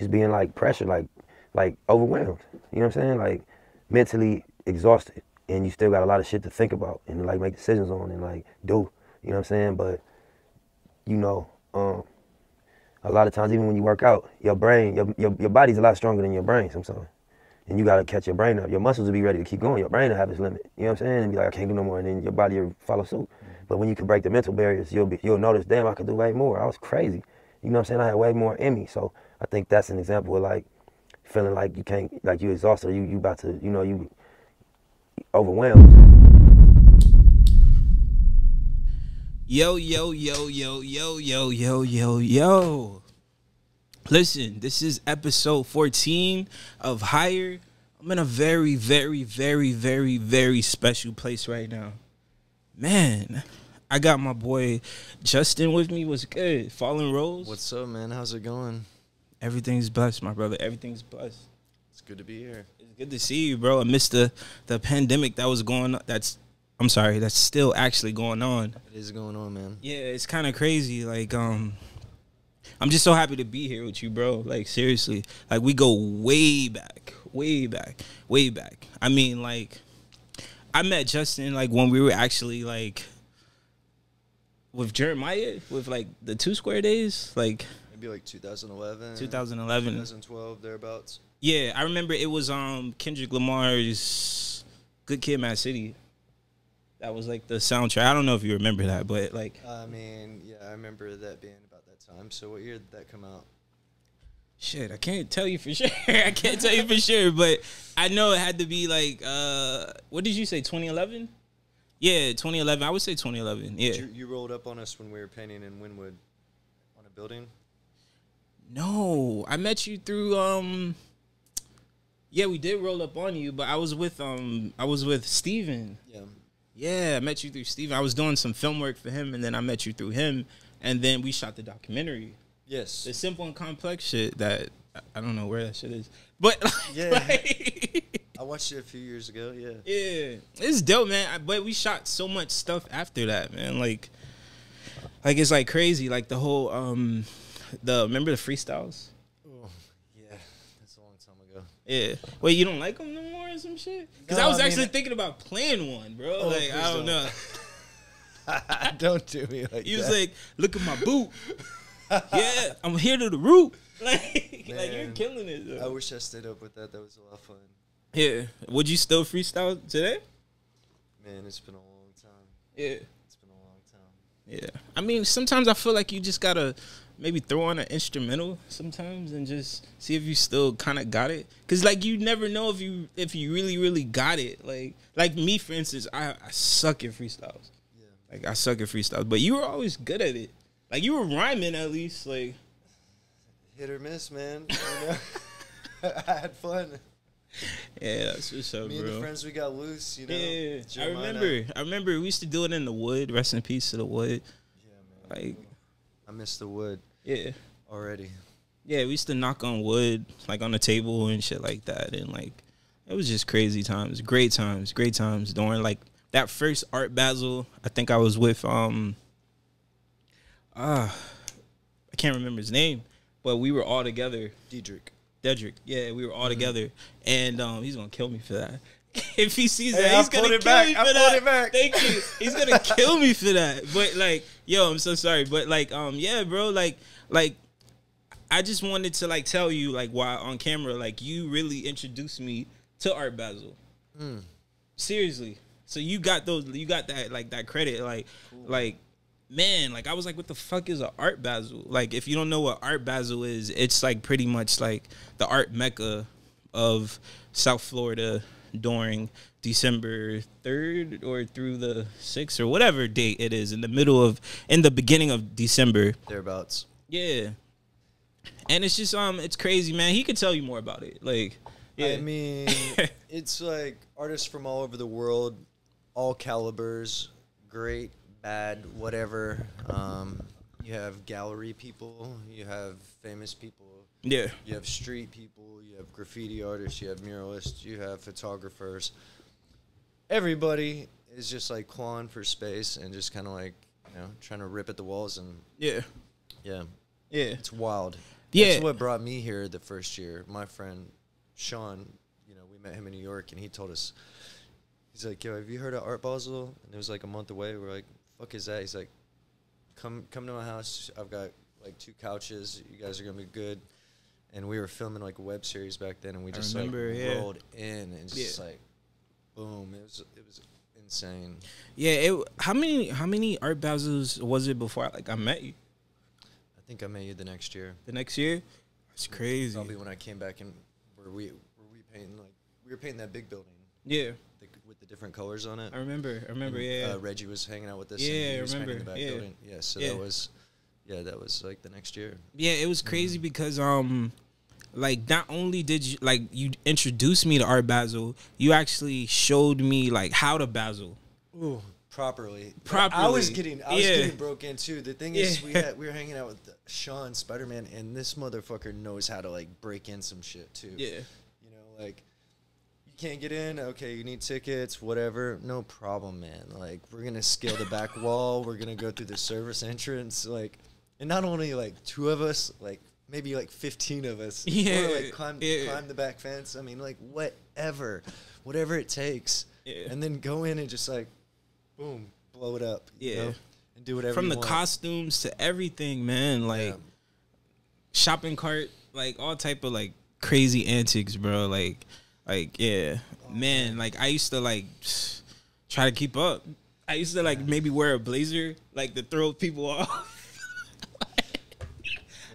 just being like pressured, like overwhelmed. You know what I'm saying? Like mentally exhausted, and you still got a lot of shit to think about and like make decisions on and like do. You know what I'm saying? But you know, a lot of times even when you work out, your brain, your body's a lot stronger than your brain sometimes. And you gotta catch your brain up. Your muscles will be ready to keep going. Your brain will have its limit. You know what I'm saying? And be like, I can't do no more. And then your body will follow suit. But when you can break the mental barriers, you'll notice, damn, I could do way more. I was crazy. You know what I'm saying? I had way more in me. So I think that's an example of like feeling like you can't, like you exhausted, you about to, you know, you overwhelmed. Yo, yo, yo, yo, yo, yo, yo, yo, yo. Listen, this is episode 14 of Higher. I'm in a very, very, very, very, very special place right now. Man, I got my boy Justin with me. What's good? Fallenrose. What's up, man? How's it going? Everything's blessed, my brother. Everything's blessed. It's good to be here. It's good to see you, bro. Amidst the pandemic that was going on, that's still actually going on. It is going on, man. Yeah, it's kind of crazy. Like, I'm just so happy to be here with you, bro. Like, seriously. Like, we go way back, way back, way back. I mean, like, I met Justin, like, when we were actually, like, with Jeremiah, with, like, the 2 Square Days. Like, maybe, like, 2011. 2012, thereabouts. Yeah, I remember it was Kendrick Lamar's Good Kid, Mad City. That was, like, the soundtrack. I don't know if you remember that, but, like. I mean, yeah, I remember that being about that time. So what year did that come out? Shit, I can't tell you for sure. I can't tell you for sure, but I know it had to be, like, what did you say, 2011? Yeah, 2011. I would say 2011, yeah. You rolled up on us when we were painting in Wynwood on a building? No, I met you through, yeah, we did roll up on you, but I was with Steven. Yeah. Yeah, I met you through Steven. I was doing some film work for him, and then I met you through him, and then we shot the documentary. Yes. The simple and complex shit that I don't know where that shit is, but yeah, like, I watched it a few years ago. Yeah. Yeah, it's dope, man. But we shot so much stuff after that, man. Like it's like crazy. Like the whole remember the freestyles? Oh, yeah, that's a long time ago. Yeah. Wait, you don't like them no more or some shit? Because No, I was I mean, actually thinking about playing one, bro. Oh, like I don't know. Don't do me like He that. was like, "Look at my boot." Yeah, I'm here to the root. Like you're killing it. Though. I wish I stayed up with that. That was a lot of fun. Yeah. Would you still freestyle today? Man, it's been a long time. Yeah. It's been a long time. Yeah. I mean, sometimes I feel like you just gotta maybe throw on an instrumental sometimes and just see if you still kind of got it. Cause like you never know if you really really got it. Like me for instance, I suck at freestyles. Yeah. Like I suck at freestyles, but you were always good at it. Like you were rhyming at least. Like hit or miss, man. You know? I had fun. yeah, that's what's up, Me bro. and the friends we got loose, you know. Yeah, Jeremiah. I remember we used to do it in the wood. Rest in peace to the wood. Yeah, man. Like I miss the wood. yeah. Already. Yeah, we used to knock on wood, like on the table and shit like that. And like, it was just crazy times. Great times during like that first Art Basel. I think I was with, I can't remember his name, but we were all together. Dedrick. Yeah, we were all together. And he's going to kill me for that. If he sees that, he's going to kill me for that. Thank you. He's going to kill me for that. But like, yo, I'm so sorry. But like, yeah, bro, like, I just wanted to like tell you like why on camera, like you really introduced me to Art Basel. Seriously. So you got that like that credit, like, cool. Like, man, like I was like, what the fuck is an Art Basel? Like, if you don't know what Art Basel is, it's like pretty much like the art mecca of South Florida during December 3rd or through the 6th or whatever date it is in the beginning of December. Thereabouts. Yeah. And it's just it's crazy, man. He could tell you more about it. Like, yeah. I mean, it's like artists from all over the world, all calibers, great, bad, whatever. You have gallery people, you have famous people. Yeah. You have street people, you have graffiti artists, you have muralists, you have photographers. Everybody is just like clawing for space and just kind of like, you know, trying to rip at the walls and yeah. Yeah. Yeah. It's wild. Yeah. That's what brought me here the first year. My friend Sean, you know, we met him in New York, and he told us, he's like, yo, have you heard of Art Basel? And it was like a month away. We're like, fuck is that? He's like, come to my house. I've got like 2 couches. You guys are gonna be good. And we were filming like a web series back then, and we just rolled in and just like, boom. It was insane. Yeah. How many Art Basels was it before I met you? I think I met you the next year. The next year? That's crazy. Probably when I came back and we were painting that big building. Yeah. With the different colors on it. I remember. And, Yeah. Reggie was hanging out with us. Yeah, and he was I remember. painting the back building. Yeah. So that was like the next year. Yeah, it was crazy because like not only did you introduce me to Art Basel, you actually showed me like how to Basel. Ooh, properly. Properly. I was getting broke in too. The thing is, we were hanging out with Sean Spider-Man, and this motherfucker knows how to like break in some shit too. Yeah. You know, like you can't get in. Okay, you need tickets, whatever. No problem, man. Like we're gonna scale the back wall. We're gonna go through the service entrance. Like, and not only like 2 of us, like maybe like 15 of us. Yeah. Or like climb the back fence. I mean, like whatever it takes. Yeah. And then go in and just like, boom, blow it up. Yeah. You know? And do whatever From you the want. costumes to everything, man. Like shopping cart, like all type of like crazy antics, bro. Like yeah, man. Like I used to like try to keep up. I used to like maybe wear a blazer, like to throw people off.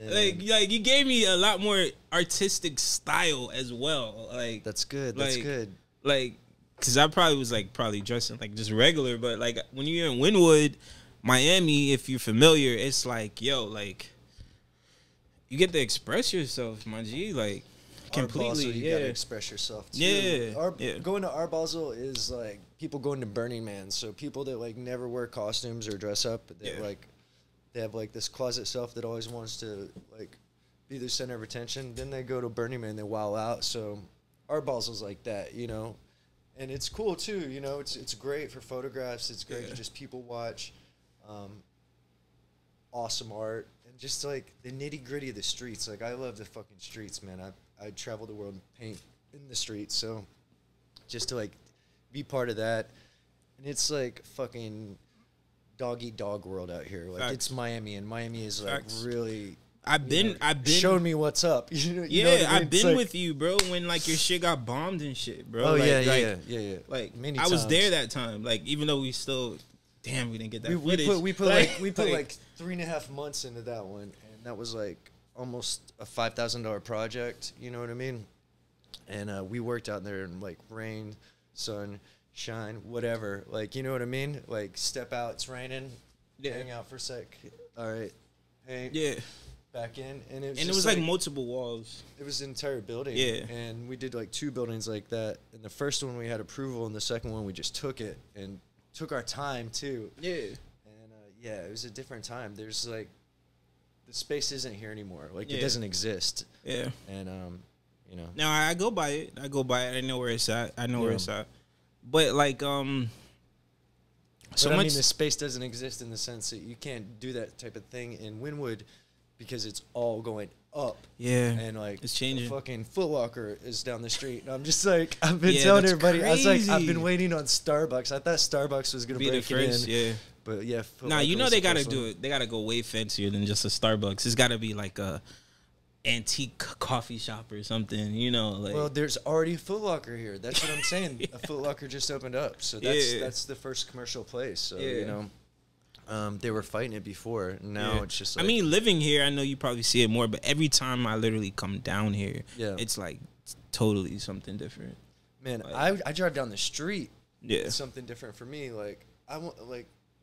Like you gave me a lot more artistic style as well. Like That's good. That's good. Like, cause I probably was like dressing like just regular, but like when you're in Wynwood, Miami, if you're familiar, it's like like you get to express yourself, my G. Like completely, Art Basel, you gotta express yourself too. Yeah, Going to Art Basel is like people going to Burning Man. So people that like never wear costumes or dress up, that like they have like this closet self that always wants to like be the center of attention. Then they go to Burning Man, they wow out. So Art Basel's like that, you know, and it's cool too. You know, it's great for photographs. It's great to just people watch. Awesome art and just like the nitty gritty of the streets. Like I love the fucking streets, man. I travel the world and paint in the streets, so just to like be part of that. And it's like fucking dog eat dog world out here. Like it's Miami, and Miami is like really. I've been showed me what's up. You know what I mean? I've been like, with you, bro. When like your shit got bombed and shit, bro. Oh like, yeah. Like many I times. was there that time. Like even though we still, damn, we didn't get that footage. We put like 3.5 months into that one, and that was like almost a $5,000 project. You know what I mean? And we worked out there in like rain, sun, shine, whatever. Like you know what I mean? Like step out, it's raining. Hang out for a sec. All right, paint. Yeah. Back in, and it was like multiple walls. It was an entire building. Yeah. And we did like 2 buildings like that. And the first one we had approval, and the second one we just took it and took our time too. Yeah. And it was a different time. There's like the space isn't here anymore. Like it doesn't exist. Yeah. And you know. Now I go by it. I know where it's at. Where it's at. But like I mean, the space doesn't exist in the sense that you can't do that type of thing in Wynwood. Because it's all going up. Yeah. And like it's changing. Fucking Foot Locker is down the street. And I'm just like I've been telling everybody, crazy. I was like, I've been waiting on Starbucks. I thought Starbucks was gonna break it in. Yeah. But yeah, you know they gotta do it. They gotta go way fancier than just a Starbucks. It's gotta be like a antique coffee shop or something, you know, like well, there's already a Foot Locker here. That's what I'm saying. A Foot Locker just opened up. So that's the first commercial place. So you know. They were fighting it before. Now it's just like... I mean, living here, I know you probably see it more, but every time I literally come down here, it's like totally something different. Man, like, I drive down the street. Yeah. It's something different for me. Like, I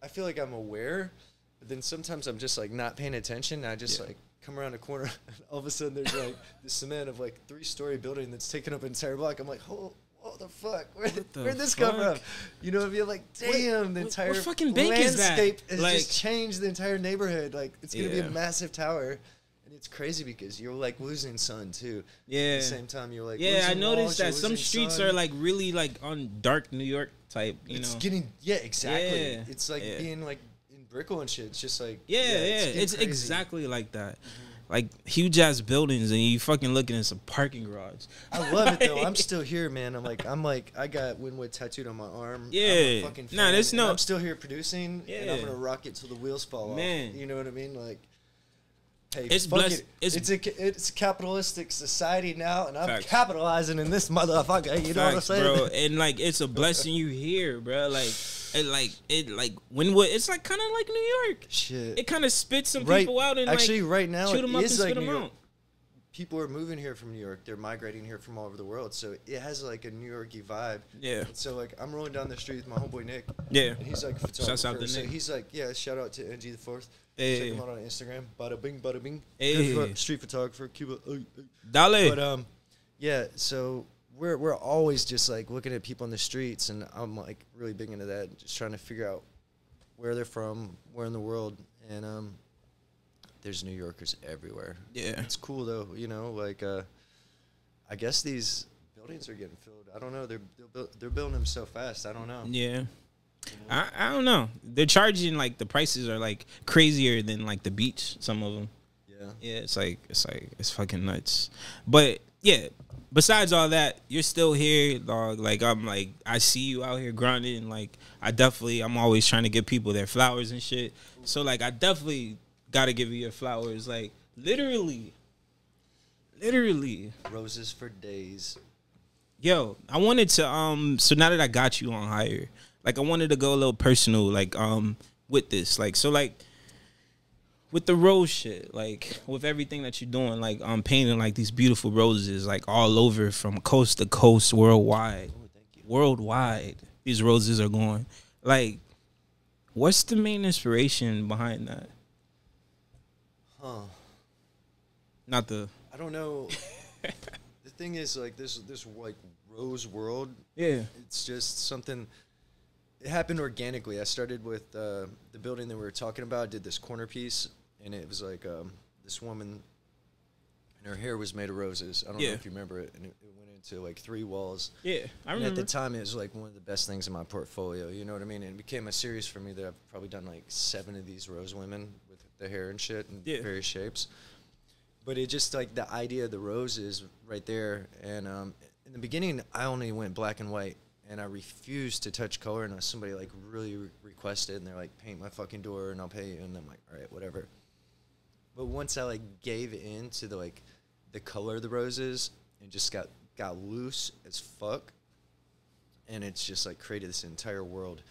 feel like I'm aware, but then sometimes I'm just like not paying attention. I just like come around a corner, and all of a sudden there's like the cement of like 3-story building that's taking up an entire block. I'm like, what the fuck? Where'd this come from? You know what I mean? Like, damn, the entire what fucking bank landscape is that? has Like, just changed the entire neighborhood. Like, it's going to be a massive tower. And it's crazy because you're, like, losing sun, too. Yeah. At the same time, you're, like, I noticed walls, that some streets are, like, really, like, on dark New York type, you it's know? getting, exactly. Yeah. It's, like, being, like, in Brickell and shit. It's just, like... It's exactly like that. like huge ass buildings, and you fucking looking at some parking garage. I love it though. I'm still here, man. I'm like I got Winwood tattooed on my arm. Yeah. I'm a fucking fan, Nah, there's no. I'm still here producing, and I'm Yeah. gonna rock it till the wheels fall Man. off. You know what I mean? Like, hey, It's fuck blessed- it. It's a capitalistic society now, and I'm Facts. capitalizing in this motherfucker. You know what I'm Facts, saying? bro? And like, it's a blessing you here, bro. Like Winwood, it's like kind of like New York. Shit. It kind of spits some Right. people out and Actually, like right now shoot it them up and is spit like them New York. out. People are moving here from New York. They're migrating here from all over the world. So it has like a New Yorky vibe. Yeah. And so like I'm rolling down the street with my homeboy Nick. Yeah. And he's like a photographer. Shouts out to so Nick. he's like, yeah, shout out to NG the Fourth. Hey. Check him out on Instagram. Bada bing, bada bing. Hey. Good street photographer, Cuba. Dale. But yeah. So we're always just like looking at people on the streets, and I'm like really big into that. Just trying to figure out where they're from, where in the world, and there's New Yorkers everywhere. Yeah. It's cool though, you know. Like I guess these buildings are getting filled. I don't know. They're building them so fast. I don't know. Yeah. I don't know. They're charging like the prices are like crazier than like the beach. Some of them. Yeah. Yeah. It's fucking nuts. But yeah. Besides all that, you're still here, dog. Like I see you out here grinding. Like I'm always trying to give people their flowers and shit. So like I definitely gotta give you your flowers. Like literally. Roses for days. Yo, I wanted to so now that I got you on hire, like I wanted to go a little personal, like with this. Like so like with the rose shit, like with everything that you're doing, like I'm painting like these beautiful roses like all over from coast to coast worldwide. Oh, thank you. Worldwide. These roses are going. Like, what's the main inspiration behind that? Huh. Not the I don't know. The thing is, like this like rose world. Yeah. It's just something. It happened organically. I started with the building that we were talking about. Did this corner piece, and it was like this woman, and her hair was made of roses. I don't know if you remember it, and it went into like 3 walls. Yeah, I remember. And at the time, it was like one of the best things in my portfolio. You know what I mean? And it became a series for me that I've probably done like 7 of these rose women with the hair and shit in various shapes. But it just like the idea of the roses right there. And in the beginning, I only went black and white, and I refused to touch color. And somebody like really requested, and they're like, "Paint my fucking door, and I'll pay you." And I'm like, "All right, whatever." But once I like gave in to the color of the roses and just got loose as fuck, and it's just like created this entire world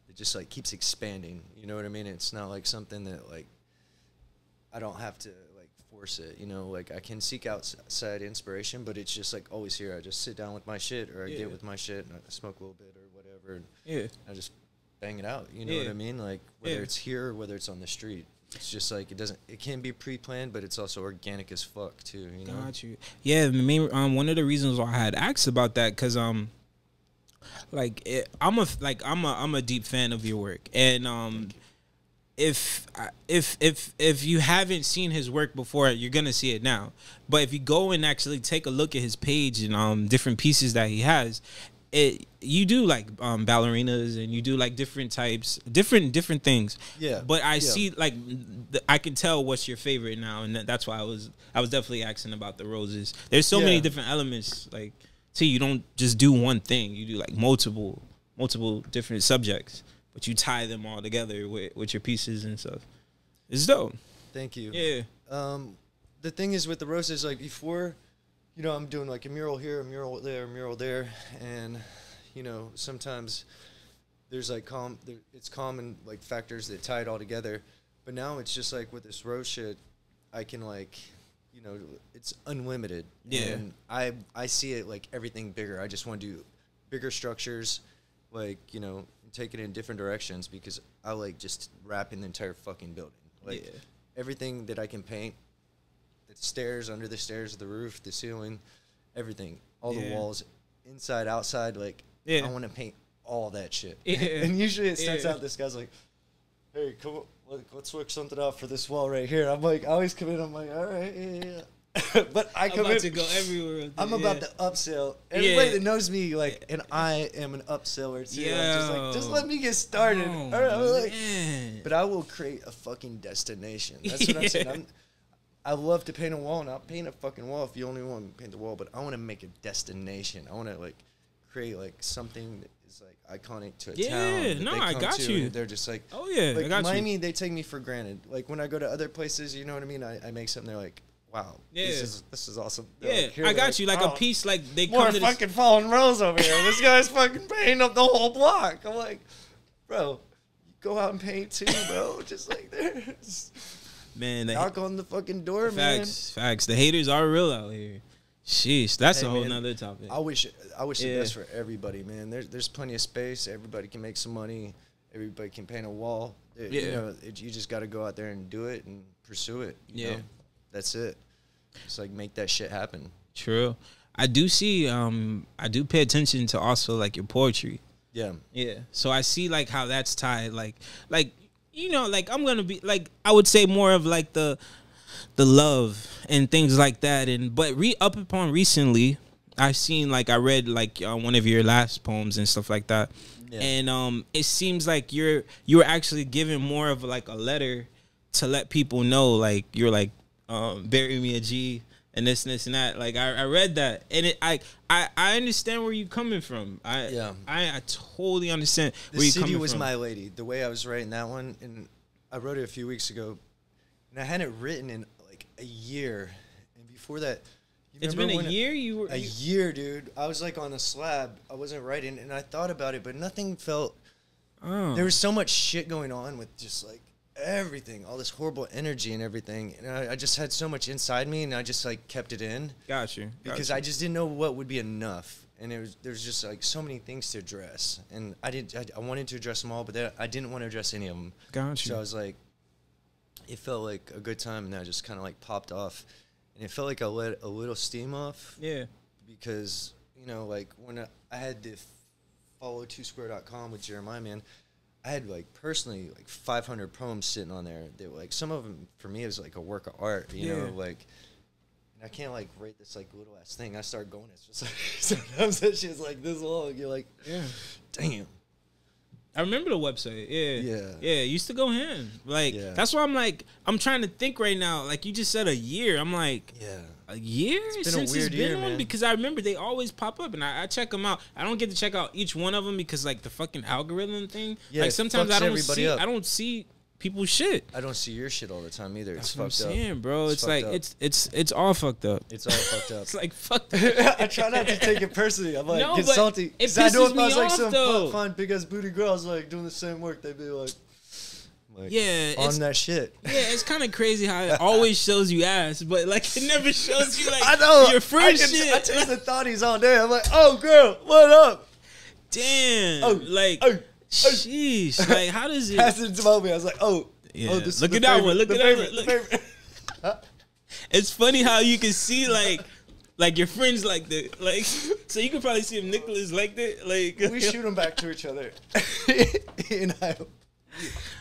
that just like keeps expanding. You know what I mean? It's not like something that like I don't have to like force it. You know, like I can seek outside inspiration, but it's just like always here. I just sit down with my shit, or I get with my shit and I smoke a little bit or whatever, and I just bang it out. You know what I mean? Like whether it's here or whether it's on the street. It's just like it can be pre-planned, but it's also organic as fuck too. You know? Got you. Yeah, the main one of the reasons why I had asked about that, cause I'm a deep fan of your work, and if you haven't seen his work before, you're gonna see it now. But if you go and actually take a look at his page and different pieces that he has, you do like ballerinas, and you do like different types, different things. Yeah. But I see like I can tell what's your favorite now, and that's why I was definitely asking about the roses. There's so many different elements. Like, see, you don't just do one thing. You do like multiple different subjects, but you tie them all together with your pieces and stuff. It's dope. Thank you. Yeah. The thing is with the roses, like before, you know, I'm doing like a mural here, a mural there, and you know, sometimes there's like it's common like factors that tie it all together. But now it's just like with this rose shit, I can like, you know, it's unlimited. Yeah. And I see it like everything bigger. I just want to do bigger structures, like, you know, take it in different directions, because I like just wrapping the entire fucking building. Like everything that I can paint. The stairs, under the stairs, the roof, the ceiling, everything, all the walls, inside, outside, like, I want to paint all that shit. And usually it starts out, this guy's like, "Hey, come on, let's work something out for this wall right here." I'm like, I always come in, I'm like, "All right, yeah." But I come about in to go everywhere. I'm about to upsell. Everybody that knows me, like, and I am an upseller too. I'm just like, just let me get started. All right, like, but I will create a fucking destination. That's what I'm saying. I love to paint a wall, and I'll paint a fucking wall if you only want to paint the wall. But I want to make a destination. I want to like create like something that is like iconic to a town. Yeah, no, I got you. They're just like, oh yeah, like I got Miami, you. they take me for granted. Like when I go to other places, you know what I mean? I make something, they're like, wow, Yeah. this is awesome. They're Yeah, like, I got you. Like oh, a piece, like they more come to fucking Fallenrose over here. This guy's fucking painting up the whole block. I'm like, bro, you go out and paint too, bro. Just like there. Man, Knock on the fucking door, man. Facts. The haters are real out here. Sheesh, that's a whole nother topic. I wish the best for everybody, man. There's plenty of space. Everybody can make some money. Everybody can paint a wall. You know, you just got to go out there and do it and pursue it. You know? That's it. Just like make that shit happen. True. I do see. I do pay attention to also like your poetry. Yeah. Yeah. So I see like how that's tied. Like you know, like I'm gonna be like I would say more of like the love and things like that. And but up upon recently, I've seen like I read like one of your last poems and stuff like that. Yeah. And it seems like you were actually giving more of like a letter to let people know like you're like bury me a G and this and that. Like I read that and I understand where you're coming from. I totally understand where you're coming from. The city was my lady. The way I was writing that one, and I wrote it a few weeks ago, and I had it written in like a year. And before that, it's been a year. A year, dude. I was like on a slab. I wasn't writing, and I thought about it, but nothing felt. Oh. There was so much shit going on with just like everything, all this horrible energy and everything, and I just had so much inside me, and I just like kept it in. Got you. Because I just didn't know what would be enough, and there's just like so many things to address, and I wanted to address them all, but I didn't want to address any of them. Got you. So I was like, it felt like a good time, and I just kind of like popped off, and it felt like I let a little steam off. Yeah. Because you know, like when I had the follow2square.com with Jeremiah, man. I had like personally like 500 poems sitting on there. They were like some of them for me it was like a work of art, you know, like. And I can't like rate this like little ass thing. I start going. It's just like sometimes that shit's like this long. You're like, damn. I remember the website. Yeah. It used to go hand. Like that's why I'm like I'm trying to think right now. Like you just said a year. I'm like a year it's been a weird year, man. Because I remember they always pop up and I check them out. I don't get to check out each one of them because like the fucking algorithm thing. Yeah, like sometimes I don't see people's shit. I don't see your shit all the time either. That's it's what fucked I'm saying, up. bro. It's like up. It's all fucked up. It's all fucked up. It's like fucked up. I try not to take it personally. I'm like get salty. It pisses I know if me I was like off, some though. fun big ass booty girls like doing the same work, they'd be like yeah, on that shit. Yeah, it's kind of crazy how it always shows you ass, but like it never shows you like I know, your friend shit. I taste the thotties all day. I'm like, oh girl, what up? Damn, sheesh. Like how does it? Pass it to Moby. I was like, yeah. Look at that one. Look at that one. It's funny how you can see like your friends like that. Like so you can probably see if Nicholas like that. Like we shoot them back to each other. And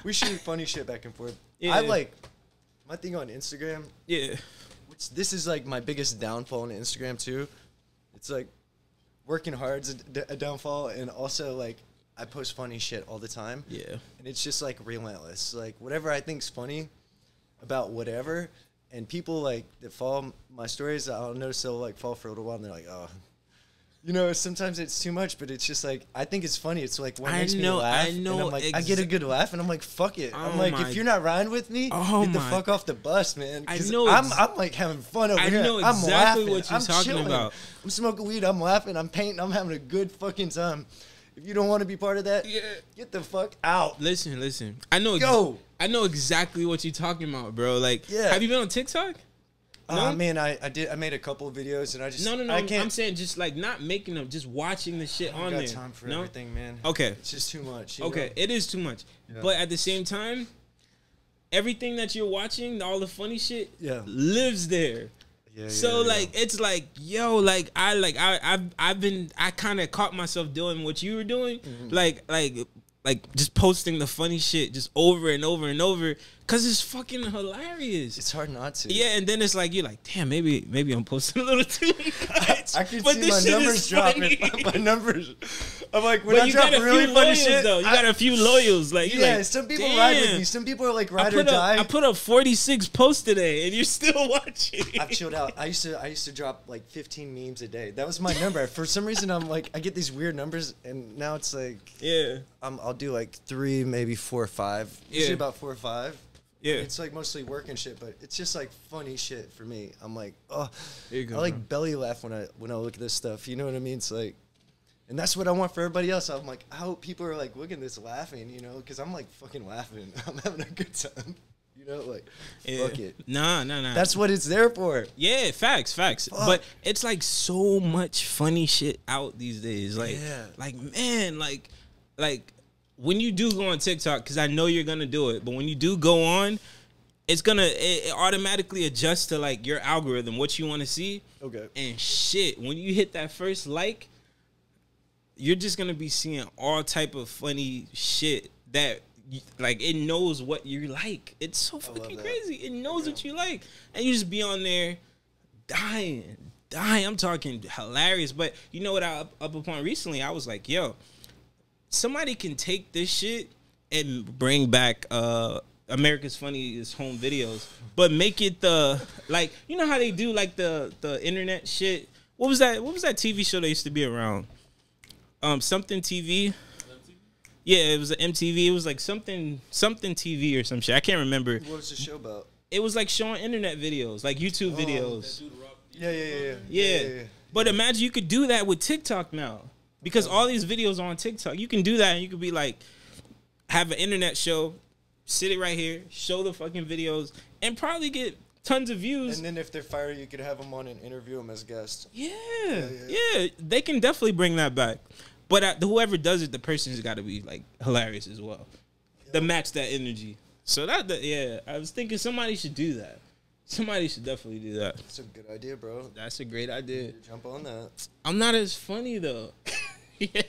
we shoot funny shit back and forth. Yeah. I like my thing on Instagram. Yeah. This is like my biggest downfall on Instagram too. It's like working hard is a downfall, and also like I post funny shit all the time. Yeah. And it's just like relentless. Like whatever I think's funny about whatever, and people like that follow my stories, I'll notice they'll like fall for a little while and they're like, oh. You know, sometimes it's too much, but it's just like I think it's funny. It's like what makes me laugh. I know. And I'm like, I get a good laugh, and I'm like, fuck it. I'm like, if you're not riding with me, get the fuck off the bus, man. I know. I'm like having fun over here. I know exactly I'm laughing. what you're talking about. I'm smoking weed. I'm laughing. I'm painting. I'm having a good fucking time. If you don't want to be part of that, get the fuck out. Listen. I know exactly what you're talking about, bro. Like, have you been on TikTok? No? Man, I made a couple of videos and I just no. I'm saying just like not making them, just watching the shit on there. I got time for everything, man. Okay, it's just too much. Okay, it is too much. Yeah. But at the same time, everything that you're watching, all the funny shit, lives there. So like it's like I kind of caught myself doing what you were doing, like just posting the funny shit just over and over and over, Cause it's fucking hilarious. It's hard not to. Yeah, and then it's like you're like, damn, maybe I'm posting a little too much. I can but see this my shit numbers is dropping. funny. My numbers. I'm like, when But I you drop got a really few funny loyals, shit, though. You got a few loyals. Like, yeah, like, some people damn. ride with me. Some people are like ride or die. I put up 46 posts today, and you're still watching. I've chilled out. I used to drop like 15 memes a day. That was my number. For some reason, I'm like, I get these weird numbers, and now it's like, Yeah. I'll do like 3, maybe 4 or 5. Yeah. Usually about 4 or 5. Yeah. It's like mostly work and shit, but it's just like funny shit for me. I'm like, oh, There you go, I like bro. belly laugh when I look at this stuff. You know what I mean? It's like, and that's what I want for everybody else. I'm like, I hope people are like looking at this laughing, you know, because I'm like fucking laughing. I'm having a good time. You know, like, fuck it. Nah. That's what it's there for. Yeah, facts. Fuck. But it's like so much funny shit out these days. Like, Yeah. like man, like when you do go on TikTok, because I know you're gonna do it, but when you do go on, it automatically adjusts to like your algorithm, what you want to see. Okay. And shit, when you hit that first like, you're just gonna be seeing all type of funny shit that like it knows what you like. It's so fucking that. crazy. It knows what you like, and you just be on there dying. I'm talking hilarious. But you know what I up upon recently? I was like, yo, somebody can take this shit and bring back America's Funniest Home Videos, but make it the like, you know how they do like the internet shit. What was that TV show that used to be around? Something TV. Yeah, it was an MTV. It was like something TV or some shit. I can't remember. What was the show about? It was like showing internet videos, like YouTube videos. Yeah. But imagine you could do that with TikTok now. Because all these videos are on TikTok. You can do that and you could be like, have an internet show, sit it right here, show the fucking videos, and probably get tons of views. And then if they're fire, you could have them on and interview them as guests. Yeah, they can definitely bring that back. But whoever does it, the person's got to be like hilarious as well, to match that energy. So yeah, I was thinking somebody should do that. Somebody should definitely do that. That's a good idea, bro. That's a great idea. Jump on that. I'm not as funny though. Yeah,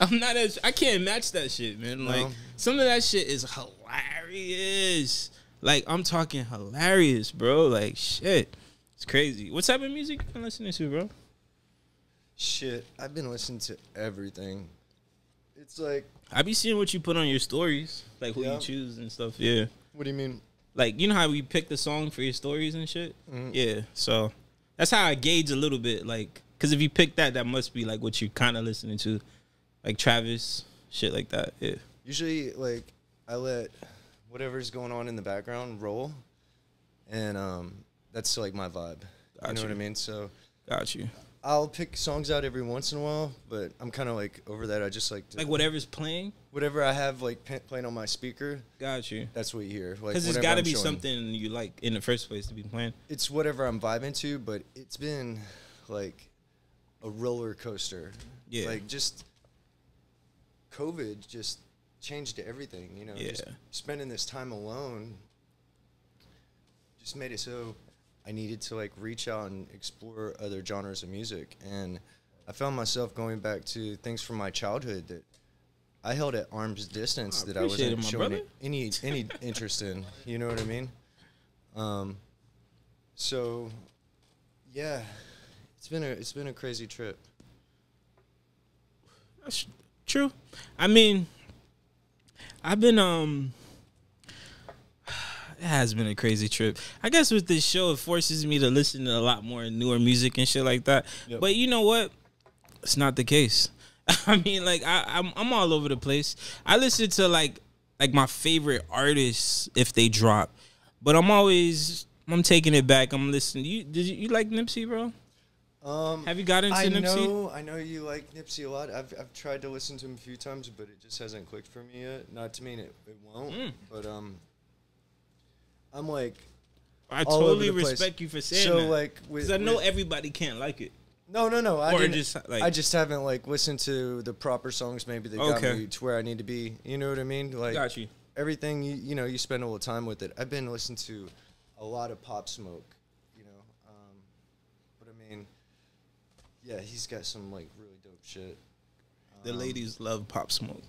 I can't match that shit, man. Like some of that shit is hilarious. Like I'm talking hilarious, bro. Like shit, it's crazy. What type of music you been listening to, bro? Shit, I've been listening to everything. It's like, I be seeing what you put on your stories, like who Yeah. you choose and stuff. Yeah, what do you mean? like you know how we pick the song for your stories and shit. Yeah, so that's how I gauge a little bit, like, because if you pick that must be like what you kind of listening to, like Travis, shit like that. Yeah. Usually, like, I let whatever's going on in the background roll, and that's like my vibe. You know what I mean? So, Got you. I'll pick songs out every once in a while, but I'm kind of like over that. I just like to, Like whatever's playing. whatever I have like playing on my speaker. Got you. That's what you hear. Like, Because there's whenever got to I'm be showing. something you like in the first place to be playing. It's whatever I'm vibing to, but it's been like a roller coaster. Yeah. Like just COVID just changed everything, you know. Yeah. Just spending this time alone just made it so I needed to like reach out and explore other genres of music, and I found myself going back to things from my childhood that I held at arm's distance that I appreciate wasn't it, my showing brother. any interest in. You know what I mean? So yeah, it's been a crazy trip. That's true. I mean, I've been it has been a crazy trip. I guess with this show, it forces me to listen to a lot more newer music and shit like that. Yep. But you know what? It's not the case. I mean, like I'm all over the place. I listen to like my favorite artists if they drop, but I'm taking it back. I'm listening. You like Nipsey, bro? Have you got into Nipsey? I know you like Nipsey a lot. I've tried to listen to him a few times, but it just hasn't clicked for me yet. Not to mean it won't, but I'm like, I all over totally the place. respect you for saying So, that. like, because I know everybody can't like it. No. Or I just haven't like listened to the proper songs. Maybe that got Okay. me to where I need to be. You know what I mean? Like, Got you. everything. You know, you spend a little time with it. I've been listening to a lot of Pop Smoke. You know, but I mean, yeah, he's got some like really dope shit. The ladies love Pop Smoke.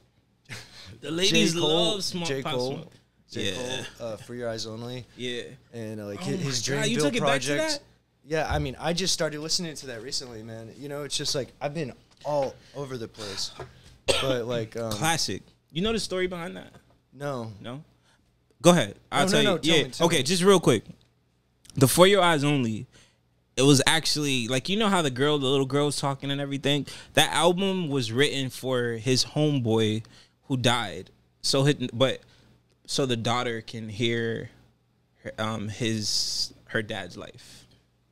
The ladies love J. Pop Cole. Smoke. J. Yeah. Cole, For Your Eyes Only. Yeah. And like Oh his my God, you Dreamville took it back to project. that? Yeah, I mean, I just started listening to that recently, man. You know, it's just like I've been all over the place. But like Classic. You know the story behind that? no. No? Go ahead. I'll tell you. No, tell yeah. me, tell Okay, me. just real quick. The For Your Eyes Only. It was actually like, you know how the little girl was talking and everything. That album was written for his homeboy who died. So the daughter can hear her dad's life.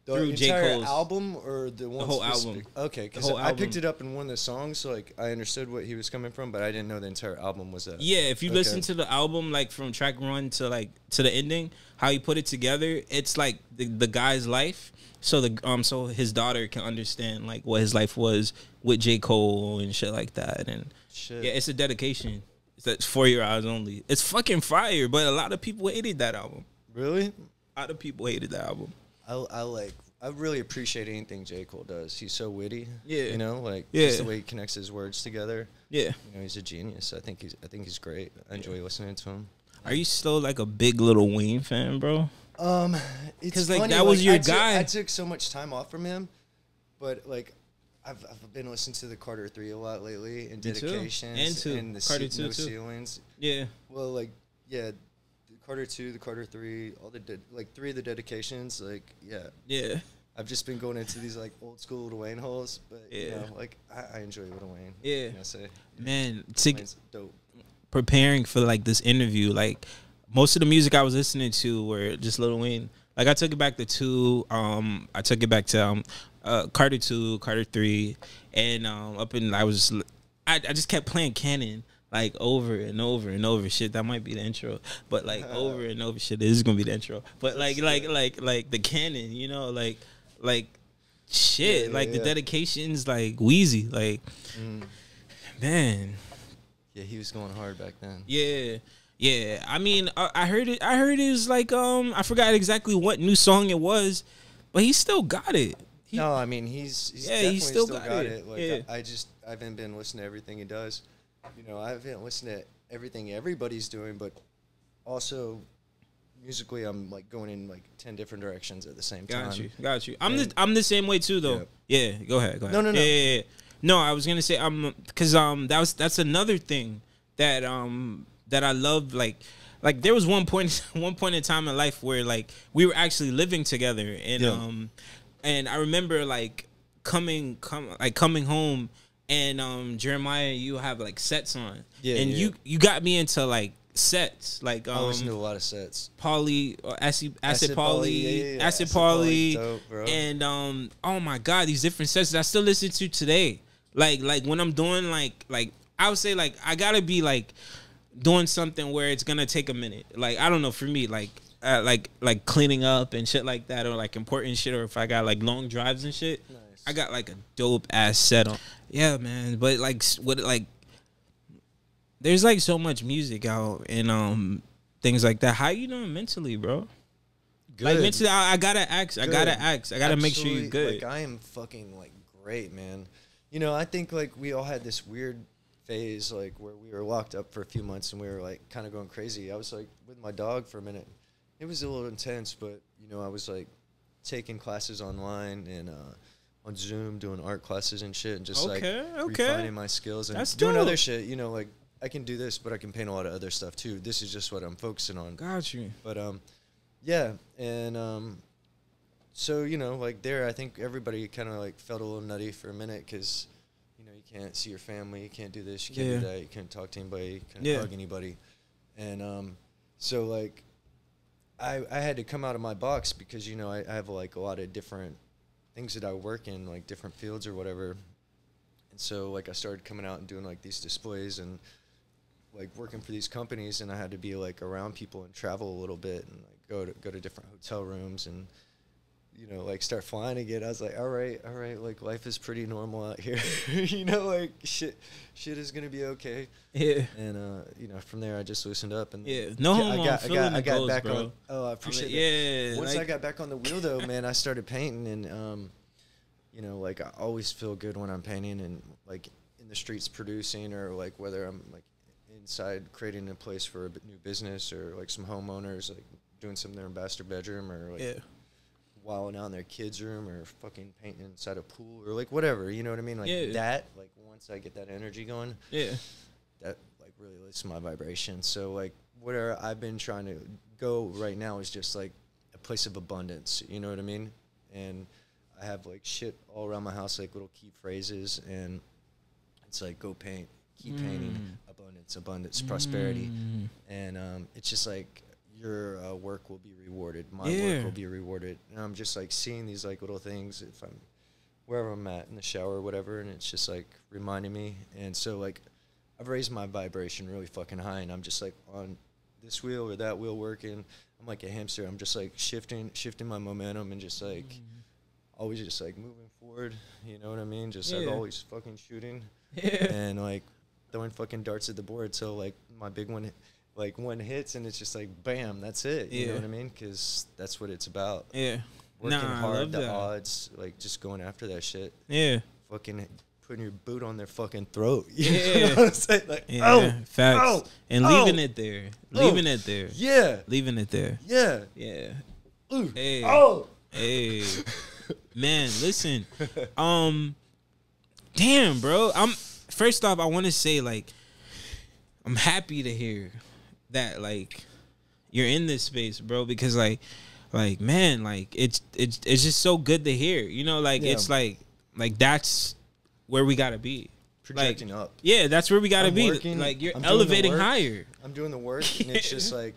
The through J. entire Cole's album or the one whole specific? album. Okay, because whole I picked album. it up in one of the songs, so like I understood what he was coming from, but I didn't know the entire album was that. Yeah, if you Okay. listen to the album like from track 1 to the ending, how he put it together, it's like the guy's life. So so his daughter can understand like what his life was with J. Cole and shit like that. And Shit. yeah, it's a dedication. That's For Your Eyes Only. It's fucking fire, but a lot of people hated that album. Really? A lot of people hated that album. I really appreciate anything J. Cole does. He's so witty. Yeah. You know, like Yeah. just the way he connects his words together. Yeah. You know, he's a genius. I think he's great. I enjoy listening to him. Are you still like a big Lil Wayne fan, bro? It's 'Cause, like, funny, that was your I guy. took so much time off from him, but like I've been listening to the Carter 3 a lot lately, and Me too. Dedications And 2. and the Carter No 2 too. Ceilings. Yeah. Well, like yeah, the Carter 2, the Carter 3, all the like 3 of the dedications. Like yeah, Yeah. I've just been going into these like old school Lil Wayne holes, but you Yeah. know, like I enjoy Lil Wayne. Yeah. You know, say Man, Wayne's dope. preparing for like this interview, like most of the music I was listening to were just Lil Wayne. Like I took it back to 2. I took it back to Carter 2, Carter 3, and I just kept playing Canon like over and over and over. Shit, that might be the intro, but like over and over. Shit, this is gonna be the intro. But like the Canon, you know, like shit, Yeah, like the yeah. dedications, like Wheezy, like man. Yeah, he was going hard back then. Yeah, yeah. I mean, I heard it. I heard it was like I forgot exactly what new song it was, but he still got it. No, I mean he's Yeah, definitely he still got it. Like Yeah. I haven't been listening to everything he does. You know, I haven't listened to everything everybody's doing, but also musically, I'm like going in like 10 different directions at the same time. Got you. I'm the same way too, though. Yeah, go ahead. No. Yeah. No, I was gonna say because that's another thing that that I love. Like there was one point in time in life where like we were actually living together, and and I remember like coming home. And Jeremiah, you have like sets on, and you got me into like sets, like I listen to a lot of sets. Acid Poly, dope, bro. and oh my god, these different sets that I still listen to today. Like when I'm doing like I would say like I gotta be like doing something where it's gonna take a minute. Like I don't know, for me like cleaning up and shit like that, or like important shit, or if I got like long drives and shit. Nice. I got like a dope ass set on. Yeah, man. But like what like there's like so much music out and things like that. How you doing mentally, bro? Good. Like mentally, I gotta ask. I gotta make sure you're good. Like I am fucking like great, man. You know, I think like we all had this weird phase like where we were locked up for a few months and we were like kind of going crazy. I was like with my dog for a minute. It was a little intense, but you know, I was like taking classes online and on Zoom doing art classes and shit and just like refining my skills and That's doing dope. other shit. You know, like I can do this, but I can paint a lot of other stuff too. This is just what I'm focusing on. Got you. But yeah, and so you know, like there, I think everybody kind of like felt a little nutty for a minute because you know you can't see your family, you can't do this, you can't do that, you can't talk to anybody, you can't hug anybody, and so like I had to come out of my box because you know I have like a lot of different things that I work in, like different fields or whatever, and so like I started coming out and doing like these displays and like working for these companies, and I had to be like around people and travel a little bit and like go to different hotel rooms and you know like start flying again. I was like, all right, like life is pretty normal out here. You know, like shit is gonna be okay. Yeah. And you know, from there I just loosened up and No homo. I got back bro. on. Oh, I appreciate like, it. Yeah. Once like, I got back on the wheel though, man, I started painting and you know, like I always feel good when I'm painting and like in the streets producing or like whether I'm like in inside creating a place for a new business, or like some homeowners like doing something in their master bedroom, or like wilding out in their kids' room, or fucking painting inside a pool, or like whatever, you know what I mean? Like that, like once I get that energy going, that like really lifts my vibration. So like where I've been trying to go right now is just like a place of abundance, you know what I mean? And I have like shit all around my house, like little key phrases, and it's like go paint, keep painting, abundance, prosperity, and it's just like your work will be rewarded, my work will be rewarded, and I'm just like seeing these like little things if I'm wherever I'm at, in the shower or whatever, and it's just like reminding me. And so like I've raised my vibration really fucking high, and I'm just like on this wheel or that wheel working. I'm like a hamster. I'm just like shifting my momentum, and just like always just like moving forward, you know what I mean? Just like always fucking shooting and like throwing fucking darts at the board. So like my big one, like one hits and it's just like bam, that's it. You know what I mean? Because that's what it's about. Working hard, the odds, like just going after that shit. Fucking putting your boot on their fucking throat. You know what I'm saying? Like, facts. And leaving it there. Leaving it there. Leaving it there. Hey. Man, listen. Damn, bro. First off, I want to say, like, I'm happy to hear that, like, you're in this space, bro, because like man, like it's just so good to hear, you know, like it's like that's where we gotta be, projecting like, up. Yeah, that's where we gotta be. Working, like you're elevating higher. I'm doing the work, and it's just like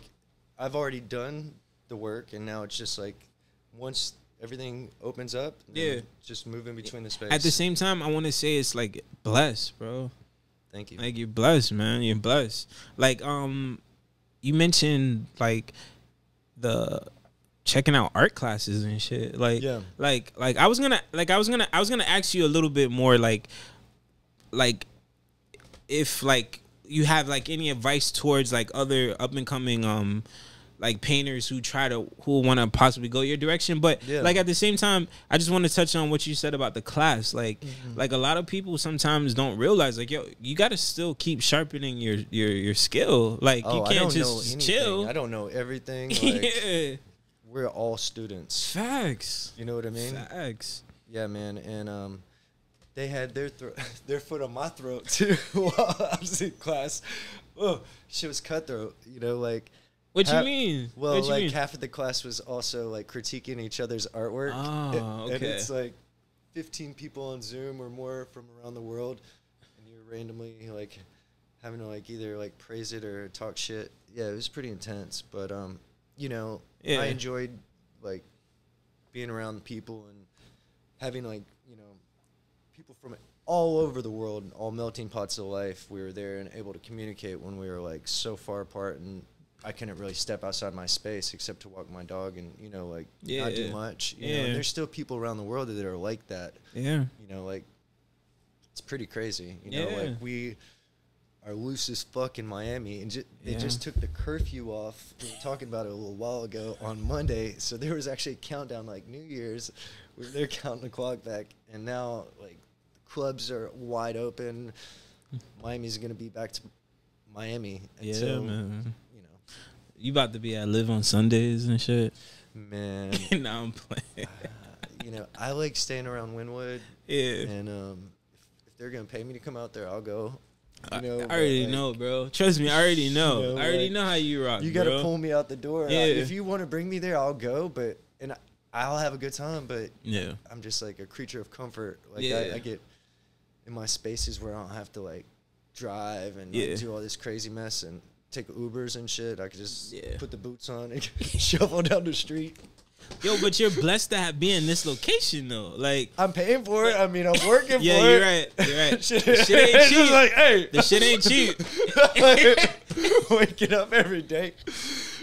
I've already done the work, and now it's just like once everything opens up, just moving between the space. At the same time, I want to say it's like blessed, bro. Thank you. Like you're blessed, man. You're blessed. Like you mentioned like the checking out art classes and shit. Like like I was gonna ask you a little bit more like if like you have like any advice towards like other up and coming like painters who want to possibly go your direction, but like at the same time, I just want to touch on what you said about the class. Like, like a lot of people sometimes don't realize, like, yo, you got to still keep sharpening your skill. Like, you can't just chill. I don't know everything. Like, we're all students. Facts. You know what I mean? Facts. Yeah, man. And they had their foot on my throat too while I was in class. Oh, shit was cutthroat. You know, like. What you mean? Well, like mean? Half of the class was also like critiquing each other's artwork. Oh, okay. And it's like 15 people on Zoom or more from around the world, and you're randomly like having to like either like praise it or talk shit. Yeah, it was pretty intense, but you know, I enjoyed like being around people and having like, you know, people from all over the world and all melting pots of life. We were there and able to communicate when we were like so far apart, and I couldn't really step outside my space except to walk my dog and, you know, like not do much. You know, and there's still people around the world that are like that. You know, like it's pretty crazy. You know, like we are loose as fuck in Miami, and they just took the curfew off. We were talking about it a little while ago on Monday. So there was actually a countdown like New Year's. We were there counting the clock back, and now like the clubs are wide open. Miami's going to be back to Miami. And so, man. You about to be at Live on Sundays and shit? Man. Nah, I'm playing. You know, I like staying around Wynwood. And if they're going to pay me to come out there, I'll go. You know, I already know, bro. Trust me, I already know. You know, I already know how you rock, you got to pull me out the door. Yeah. If you want to bring me there, I'll go. And I'll have a good time. But I'm just like a creature of comfort. Like I get in my spaces where I don't have to like drive and like, do all this crazy mess and take Ubers and shit. I could just put the boots on and shuffle down the street. Yo, but you're blessed to be in this location though. Like I'm paying for it. I mean, I'm working for it. Yeah, you're right. You're right. shit ain't cheap. Like, hey, the shit ain't cheap. Waking up every day.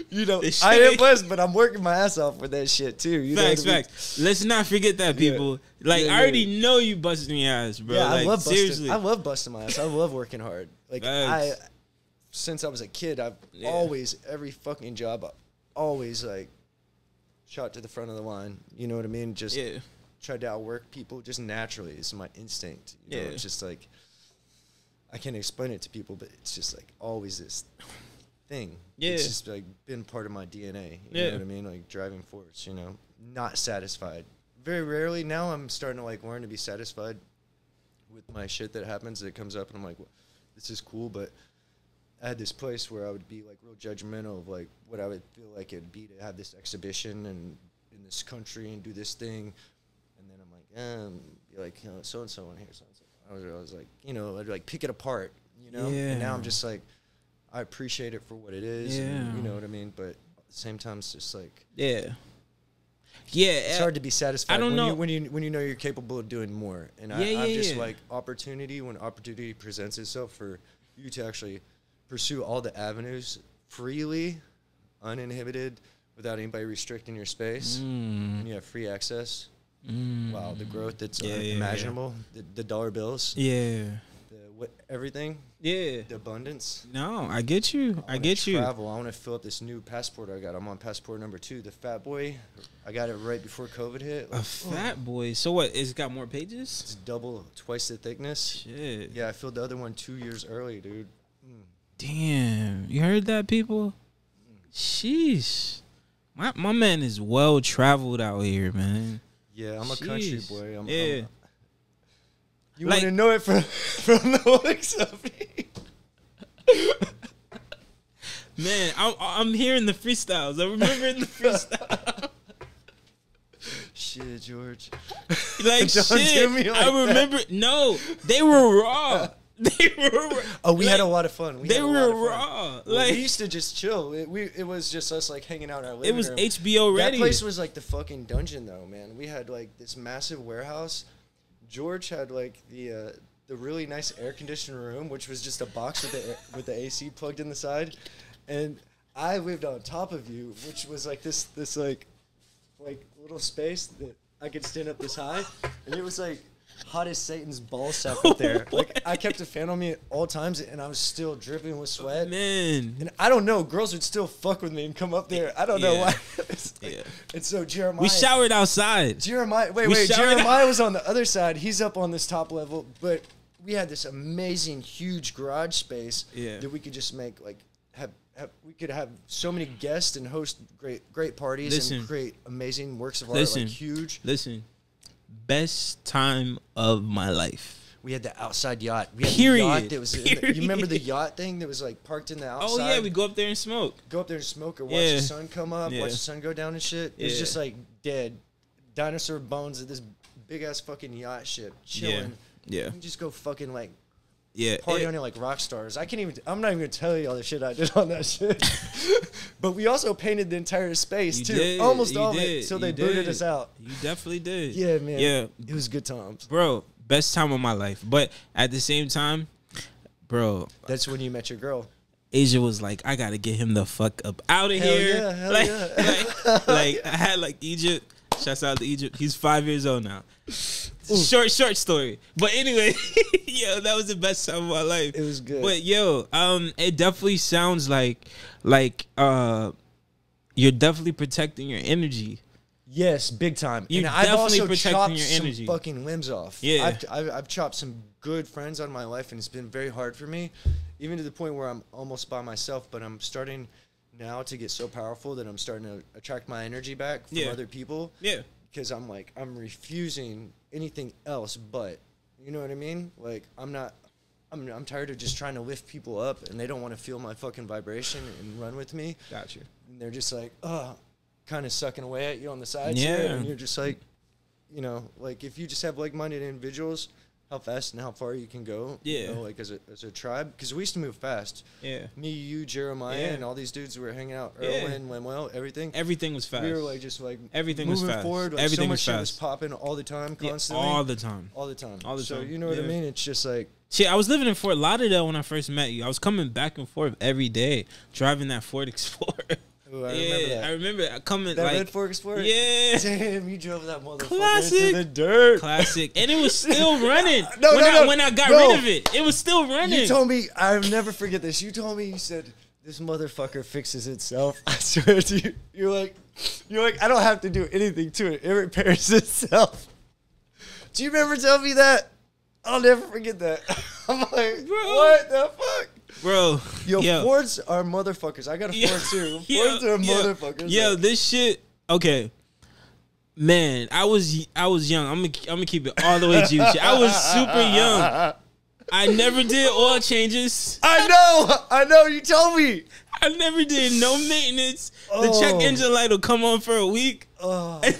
You know, I am blessed, but I'm working my ass off for that shit too. You facts, know what facts. Let's not forget that, people. Like I already know you busting your ass, bro. Yeah, like, I love busting. Seriously. I love busting my ass. I love working hard. Like since I was a kid, I've always, every fucking job, I always like shot to the front of the line. You know what I mean? Just tried to outwork people just naturally. It's my instinct. You know? It's just like I can't explain it to people, but it's just like always this thing. Yeah. It's just like been part of my DNA. You know what I mean? Like driving force, you know, not satisfied. Very rarely now I'm starting to like learn to be satisfied with my shit that happens that comes up and I'm like, well, this is cool, but I had this place where I would be like real judgmental of like what I would feel like it'd be to have this exhibition and in this country and do this thing. And then I'm like, be like, you know, so-and-so in here, so-and-so. I was like, you know, I'd like pick it apart, you know? Yeah. And now I'm just like, I appreciate it for what it is. Yeah. And, you know what I mean? But at the same time, it's just like, Yeah. it's hard to be satisfied. I don't know. When you know you're capable of doing more. And I'm just like opportunity, when opportunity presents itself for you to actually pursue all the avenues freely, uninhibited, without anybody restricting your space, and you have free access. Wow, the growth that's unimaginable. The dollar bills. Yeah. Everything. Yeah. The abundance. No, I get you. I get you. Travel. I want to fill up this new passport I got. I'm on passport number 2, the Fat Boy. I got it right before COVID hit. A Fat Boy. So what? It's got more pages? It's twice the thickness. Shit. Yeah, I filled the other one 2 years early, dude. Damn. You heard that, people? Sheesh. My man is well traveled out here, man. Yeah, I'm a country boy. You like, want to know it from the looks of me. Man, I'm hearing the freestyles. I'm remembering the freestyle. Shit, George. Like, Don't shit. do me like I remember. that. No, they were raw. They were raw. Oh, we had a lot of fun. They were raw. Well, Like, we used to just chill. It was just us like hanging out in our living it was room. HBO ready. That place was like the fucking dungeon, though, man. We had like this massive warehouse. George had like the really nice air conditioned room, which was just a box with the AC plugged in the side, and I lived on top of you, which was like this like little space that I could stand up this high, and it was like hot as Satan's ball sack up there. Like I kept a fan on me at all times, and I was still dripping with sweat. Man, and I don't know, girls would still fuck with me and come up there. I don't know why. And so Jeremiah, we showered outside. Jeremiah was on the other side. He's up on this top level, but we had this amazing, huge garage space that we could just make like we could have so many guests and host great parties and create amazing works of art. Like huge. Listen, best time of my life. We had the outside yacht. We had Period. The yacht that was you remember the yacht thing that was like parked in the outside? Oh yeah, we go up there and smoke. Go up there and smoke or watch the sun come up, watch the sun go down and shit. It was just like dead dinosaur bones at this big ass fucking yacht ship chilling. Yeah. You can just go fucking like party on it like rock stars. I'm not even gonna tell you all the shit I did on that shit. But we also painted the entire space too. Almost all of it. So they booted us out. You definitely did. Yeah, man. Yeah. It was good times. Bro, best time of my life. But at the same time, bro, that's when you met your girl. Asia was like, I gotta get him the fuck up out of here. Yeah, like I had like Egypt. Shouts out to Egypt. He's 5 years old now. Short story. But anyway, yo, that was the best time of my life. It was good. But yo, it definitely sounds like you're definitely protecting your energy. Yes, big time. You're and I've definitely also protecting chopped your energy. some fucking limbs off. Yeah. I've chopped some good friends out of my life, and it's been very hard for me, even to the point where I'm almost by myself, but I'm starting now to get so powerful that I'm starting to attract my energy back from other people. Yeah. Because I'm refusing anything else but, you know what I mean? Like, I'm tired of just trying to lift people up, and they don't want to feel my fucking vibration and run with me. Got you. And they're just like, kind of sucking away at you on the side. Yeah. And you're just like, you know, like if you just have like-minded individuals, how fast and how far you can go. Yeah. You know, like as a tribe. Because we used to move fast. Yeah. Me, you, Jeremiah, and all these dudes who were hanging out. Erwin, Lemuel, everything. Everything was fast. We were like just like everything was moving fast. forward. Like Everything so much was shit fast. was popping all the time, constantly. All the time. All the time. All the so time. you know what I mean? It's just like. Shit, I was living in Fort Lauderdale when I first met you. I was coming back and forth every day, driving that Ford Explorer. Ooh, I remember that. I remember coming that like red Ford Explorer. Yeah, damn, you drove that motherfucker Classic. into the dirt. Classic, and it was still running. No, when I got rid of it, it was still running. You told me, I'll never forget this. You told me, you said, this motherfucker fixes itself. I swear to you. You're like, I don't have to do anything to it. It repairs itself. Do you remember telling me that? I'll never forget that. I'm like, Bro. what the fuck? Bro. Yo, Fords are motherfuckers. I got a Ford too. Fords are motherfuckers. Yo, this shit. Okay. Man, I was young. I'm gonna keep it all the way G with you. I was super young. I never did oil changes. I know. You told me. I never did no maintenance. The check engine light will come on for a week. And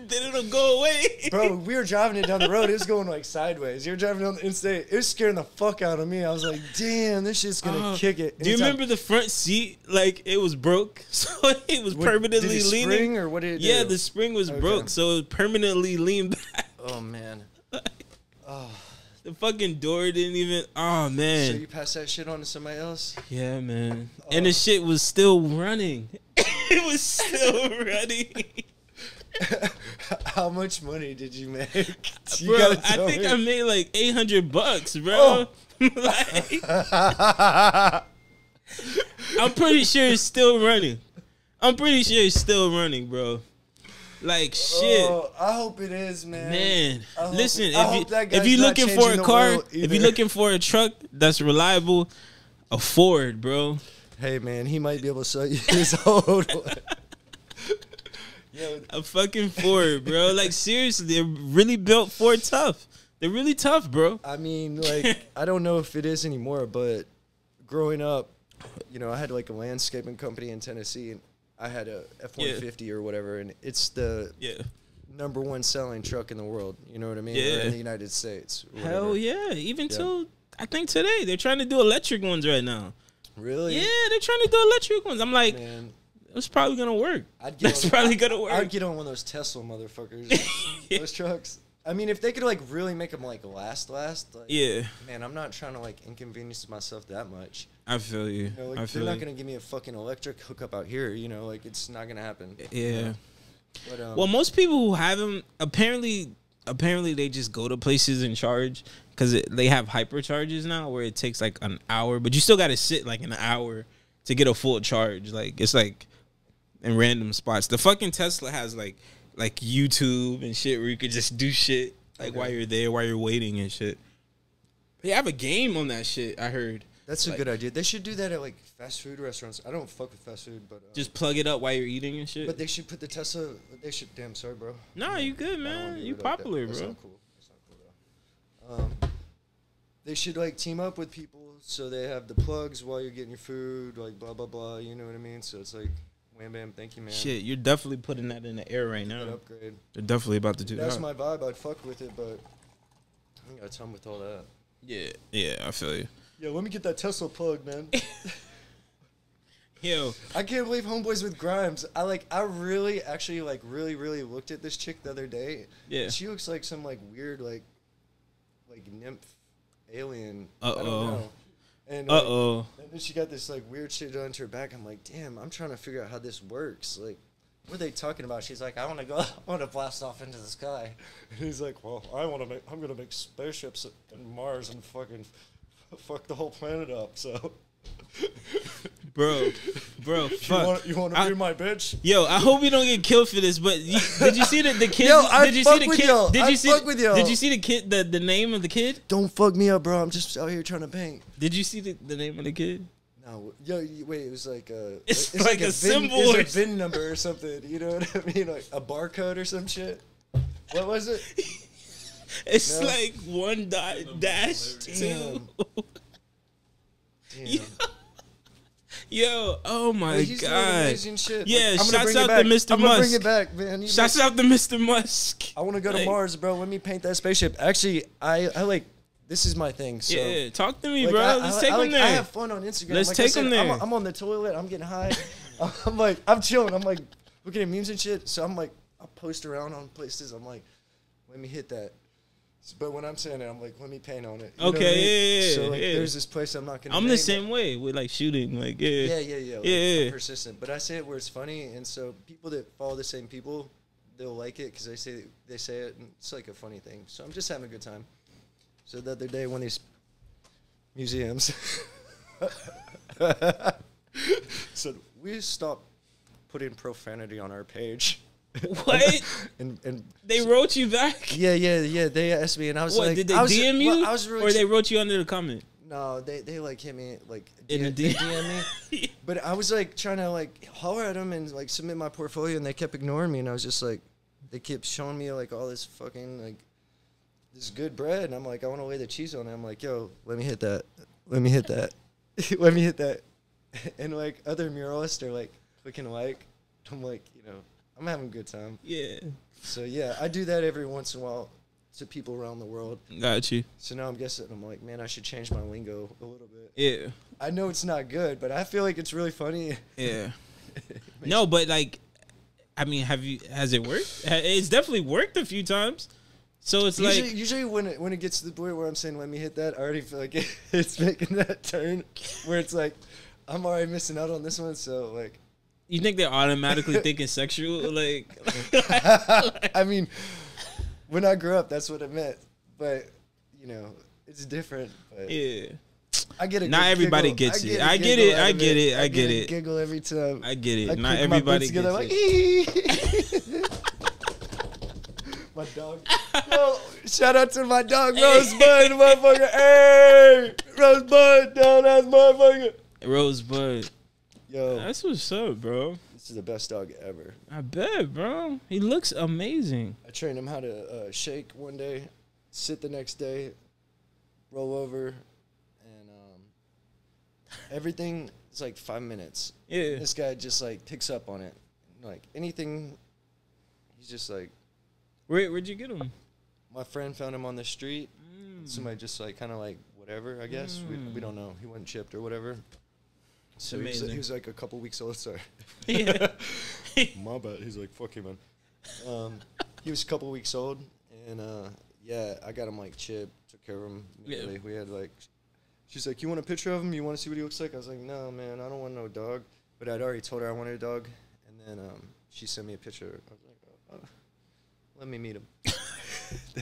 then it'll go away. Bro, we were driving it down the road. It was going like sideways. You were driving down the interstate. It was scaring the fuck out of me. I was like, damn, this shit's gonna kick it. Do you remember the front seat? Like, it was broke. So it was permanently did it leaning. Spring or what did it do? Yeah, the spring was broke. So it was permanently leaned back. Oh, man. The fucking door didn't even. Oh, man. So you passed that shit on to somebody else? Yeah, man. And the shit was still running. It was still running. How much money did you make? Bro, I think I made like $800, bro. Like, I'm pretty sure it's still running. Bro. Like, shit. I hope it is, man. Man, listen, if if you're looking for a car, if you're looking for a truck that's reliable, a Ford, bro. Hey, man, he might be able to sell you his old one. A fucking Ford, bro. Like, seriously, they're really built Ford tough. They're really tough, bro. I mean, like, I don't know if it is anymore, but growing up, you know, I had like a landscaping company in Tennessee, and I had a F-150 or whatever, and it's the number one selling truck in the world. You know what I mean? Yeah. Or in the United States. Hell yeah. Even till, I think today, they're trying to do electric ones right now. Really? Yeah, they're trying to do electric ones. I'm like, man, it's probably gonna work. That's probably gonna work. I'd get on one of those Tesla motherfuckers. Those trucks. I mean, if they could like really make them like last, like, yeah. Man, I'm not trying to like inconvenience myself that much. I feel you. You know, like, they're not gonna give me a fucking electric hookup out here. You know, like it's not gonna happen. Yeah. You know? But, well, most people who have them apparently they just go to places and charge because they have hypercharges now where it takes like an hour, but you still got to sit like an hour to get a full charge. Like it's like in random spots. The fucking Tesla has like YouTube and shit where you could just do shit like while you're there, while you're waiting and shit. They have a game on that shit, I heard. That's a good idea. They should do that at like fast food restaurants. I don't fuck with fast food, but just plug it up while you're eating and shit. But they should put the Tesla. They should. Damn, sorry, bro. Nah, you good, man. You popular, bro. That's not cool. Though. They should like team up with people so they have the plugs while you're getting your food, like blah blah blah. You know what I mean? So it's like, wham bam, thank you, man. Shit, you're definitely putting that in the air right now. An upgrade. They're definitely about to do that. That's my vibe. I'd fuck with it, but I ain't got time with all that. Yeah, I feel you. Yo, let me get that Tesla plug, man. Yo, I can't believe Homeboys with Grimes. I really actually really looked at this chick the other day. Yeah, she looks like some like weird like nymph alien. I don't know. And and then she got this like weird shit done to her back. I'm like, damn, I'm trying to figure out how this works. Like, what are they talking about? She's like, I want to blast off into the sky. And he's like, well, I'm gonna make spaceships in Mars and fucking fuck the whole planet up. So, bro, fuck. You want to be my bitch? Yo, I hope you don't get killed for this. But did you see the kid? Yo, did you see the kid? Did you see the kid? The name of the kid? Don't fuck me up, bro. I'm just out here trying to bang. Did you see the name of the kid? No, yo, wait. It was like it's like a symbol, it's a VIN number or something. You know what I mean? Like a barcode or some shit. What was it? It's like 1.-2. Damn. Yo, oh my he's doing God. amazing shit. Yeah, like, shouts out to Mr. Musk. I'm gonna bring it back, man. Shouts out to Mr. Musk. I want to go to Mars, bro. Let me paint that spaceship. Actually, I like, this is my thing. So, yeah, talk to me, like, bro. Let's take him there. I have fun on Instagram. Let's take him there. I'm on the toilet. I'm getting high. I'm chilling. I'm like looking at memes and shit. So I'm like, I'll post around on places. I'm like, let me hit that. But when I'm saying it, I'm like, let me paint on it. You know what I mean? Yeah. So like, there's this place I'm not gonna. I'm the same way with like shooting, like Yeah. I'm persistent, but I say it where it's funny, and so people that follow the same people, they'll like it because they say it, and it's like a funny thing. So I'm just having a good time. So the other day, one of these museums, so we stopped putting profanity on our page. What? and They wrote you back? Yeah. They asked me, and I was What, like, did they DM you? Well, I was really or they wrote you under the comment? No, they like hit me like In the they DM me. But I was like trying to like holler at them and like submit my portfolio, and they kept ignoring me, and I was just like, they kept showing me like all this fucking like this good bread, and I'm like, I want to lay the cheese on it. I'm like, yo, let me hit that, let me hit that, let me hit that, and like other muralists are like clicking like. I'm like, you know, I'm having a good time. Yeah. So yeah, I do that every once in a while to people around the world. Got you. So now I'm guessing, I'm like, man, I should change my lingo a little bit. Yeah. I know it's not good, but I feel like it's really funny. Yeah. No, but like, I mean, has it worked? It's definitely worked a few times. So it's usually when it gets to the point where I'm saying, let me hit that, I already feel like it's making that turn where it's like, I'm already missing out on this one. So like, you think they're automatically thinking sexual? Like, I mean, when I grew up, that's what it meant. But, you know, it's different. But yeah. I get it. Not everybody gets it. I get it. I get it. I get it. Giggle every time. I get it. Not everybody gets it. Like, my dog. Yo, shout out to my dog, Rosebud, motherfucker. Hey, Rosebud, down ass motherfucker. Rosebud. Yo, that's what's up, bro. This is the best dog ever. I bet, bro. He looks amazing. I trained him how to shake one day, sit the next day, roll over, and everything is like 5 minutes. Yeah. This guy just like picks up on it. Like anything, he's just like. Where'd you get him? My friend found him on the street. Somebody just like kind of like whatever, I guess. We don't know. He wasn't chipped or whatever. So he was like a couple weeks old. Sorry. Yeah. My bad. He's like, fuck you, man. He was a couple weeks old, and yeah, I got him like chipped, took care of him. Yeah. We had like, she's like, you want a picture of him? You want to see what he looks like? I was like, no, man, I don't want no dog. But I'd already told her I wanted a dog, and then she sent me a picture. I was like, oh, let me meet him.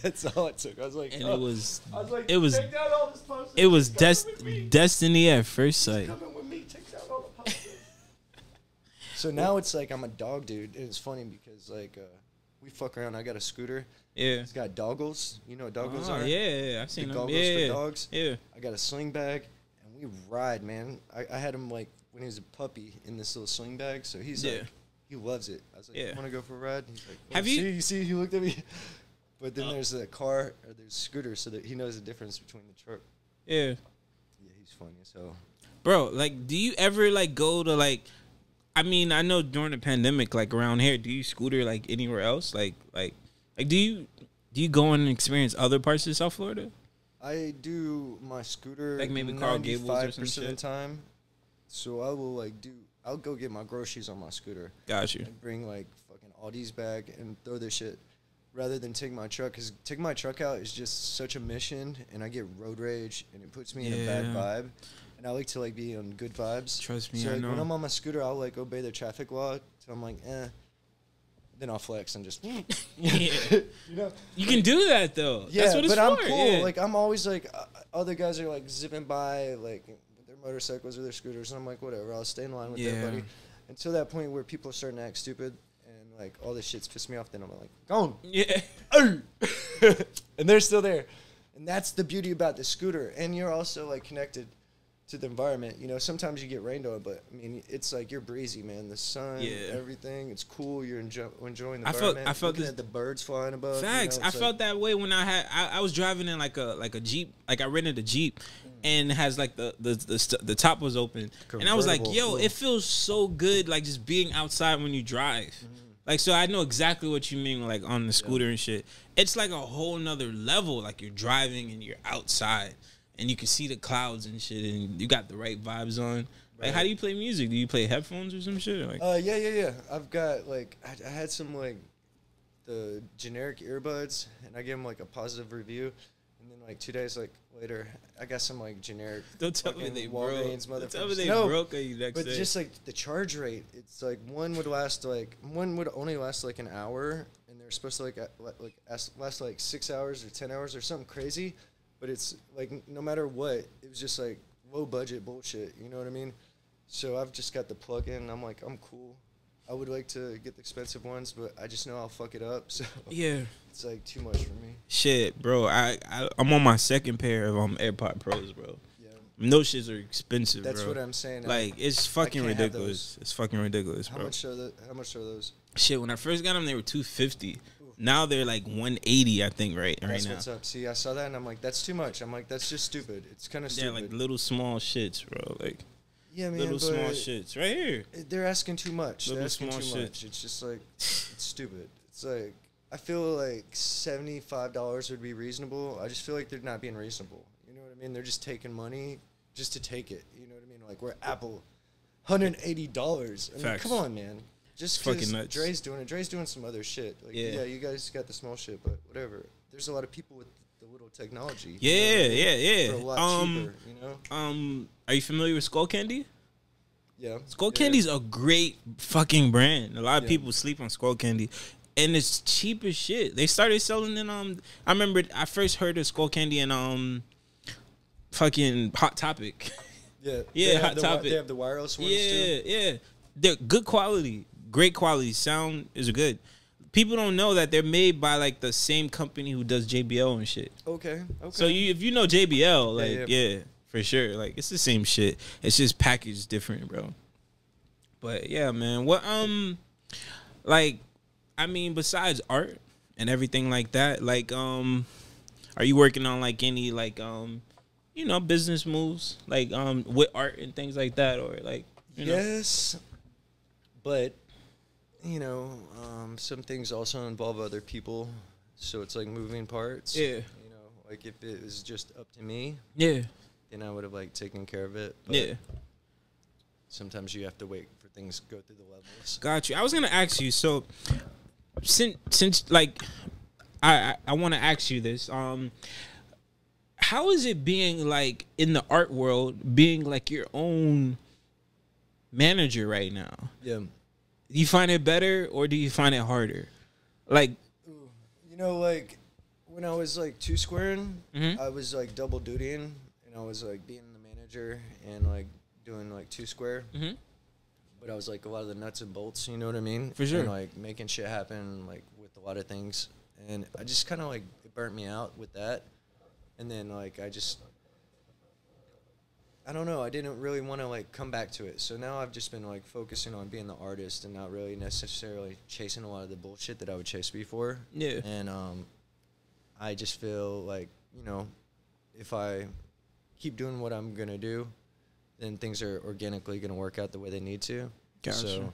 That's all it took. I was like, and oh. it was destiny at first sight. So now it's like I'm a dog dude, and it's funny because like we fuck around. I got a scooter. Yeah. It's got doggles. You know what doggles are? Yeah, I've seen the them. Goggles for dogs. Yeah. I got a sling bag, and we ride, man. I had him like when he was a puppy in this little sling bag, so he's like, he loves it. I was like, you want to go for a ride? He's like, have you? You see, he looked at me. But then there's a car or there's a scooter, so that he knows the difference between the truck. Yeah. Yeah, he's funny. So, bro, like, do you ever like go to like? I mean, I know during the pandemic, like around here, do you scooter like anywhere else? Like, do you go and experience other parts of South Florida? I do my scooter like maybe Coral Gables or some 95% shit of the time. So I will like I'll go get my groceries on my scooter. Got you. And bring like fucking Aldi's bag and throw this shit. Rather than take my truck, because taking my truck out is just such a mission, and I get road rage, and it puts me in a bad vibe, and I like to like be on good vibes. Trust me, so, I like, know. when I'm on my scooter, I'll like obey the traffic law, so I'm like, then I'll flex and just, yeah. you know, you can do that though. Yeah, that's what it's but for. I'm cool. Yeah. Like I'm always like, other guys are like zipping by like with their motorcycles or their scooters, and I'm like, whatever, I'll stay in line with everybody, until that point where people are starting to act stupid. Like all this shit's pissed me off, then I'm like, gone. Yeah. And they're still there. And that's the beauty about the scooter. And you're also like connected to the environment. You know, sometimes you get rained on, but I mean, it's like you're breezy, man. The sun, everything. It's cool. You're enjoying the environment. I felt looking at the birds flying above. Facts. You know, I felt that way when I was driving in like a Jeep. Like I rented a Jeep. And it has like the top was open, and I was like, "Yo, it feels so good, like just being outside when you drive." Like, so I know exactly what you mean, like on the scooter and shit. It's like a whole nother level. Like you're driving and you're outside, and you can see the clouds and shit, and you got the right vibes on. Like, how do you play music? Do you play headphones or some shit? Like, yeah. I've got like I had some like the generic earbuds, and I gave them like a positive review. And then like 2 days later, I got some like generic. Don't tell me they broke. Don't tell me they broke you next day. But just like the charge rate, it's like one would only last like an hour, and they're supposed to last like 6 hours or 10 hours or something crazy. But it's like no matter what, it was just like low budget bullshit. You know what I mean? So I've just got the plug in. And I'm like, I'm cool. I would like to get the expensive ones, but I just know I'll fuck it up. So Yeah. it's like too much for me. Shit, bro. I'm on my second pair of AirPod Pros, bro. Yeah. Those shits are expensive, That's bro. what I'm saying. Like, it's fucking ridiculous. It's fucking ridiculous, bro. How much are those? Shit, when I first got them, they were $250. Now they're like $180, I think, right That's now. What's up. See, I saw that and I'm like, that's too much. I'm like, that's just stupid. It's kind of stupid. Yeah, like little small shits, bro. Like, yeah, man, little small shits. Right here. They're asking too much. Little They're asking small too shit. much. It's just like, it's stupid. It's like, I feel like $75 would be reasonable. I just feel like they're not being reasonable. You know what I mean? They're just taking money just to take it. You know what I mean? Like, we're Apple, $180. I mean, come on, man. Just because Dre's doing it. Dre's doing some other shit. Like, yeah, you guys got the small shit, but whatever. There's a lot of people with the little technology. Yeah. For a lot cheaper, you know? Are you familiar with Skull Candy? Yeah. Skull Candy's a great fucking brand. A lot of people sleep on Skull Candy. And it's cheap as shit. They started selling in I remember I first heard of Skull Candy in fucking Hot Topic. Yeah. Hot Topic. They have the wireless ones too. Yeah. They're good quality. Great quality. Sound is good. People don't know that they're made by like the same company who does JBL and shit. Okay. So if you know JBL, like yeah, for sure. Like it's the same shit. It's just packaged different, bro. But yeah, man. What like I mean, besides art and everything like that, like are you working on like any like you know, business moves like with art and things like that, or like you know? Yes, but you know, some things also involve other people, so it's like moving parts. Yeah. You know, like if it was just up to me, yeah, then I would have like taken care of it. But yeah. Sometimes you have to wait for things to go through the levels. Got you. I was gonna ask you. So, since like, I want to ask you this. How is it being like in the art world, being like your own manager right now? Yeah. Do you find it better or do you find it harder? Like, you know, like when I was like two squaring, I was like double dutying, and I was like being the manager and like doing like two square. But I was like a lot of the nuts and bolts, you know what I mean? For sure. And like making shit happen like with a lot of things, and I just kind of like it burnt me out with that, and then like I don't know. I didn't really want to like come back to it. So now I've just been like focusing on being the artist and not really necessarily chasing a lot of the bullshit that I would chase before. Yeah. And I just feel like, you know, if I keep doing what I'm going to do, then things are organically going to work out the way they need to. Gotcha. So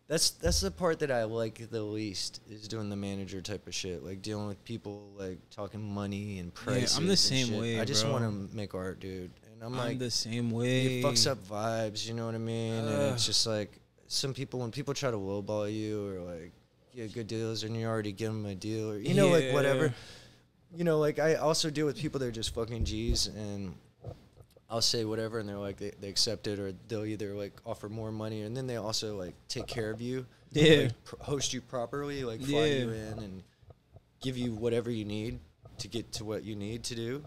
that's the part that I like the least, is doing the manager type of shit, like dealing with people, like talking money and prices. Yeah, I'm the same way, I just bro. want to make art, dude. I'm like, the same way. it fucks up vibes, you know what I mean? And it's just like some people, when people try to lowball you or like get good deals and you already give them a deal or, you know, like whatever. You know, like I also deal with people that are just fucking G's, and I'll say whatever and they're like, they accept it, or they'll either like offer more money, and then they also like take care of you. Yeah. Like, host you properly, like fly you in and give you whatever you need to get to what you need to do.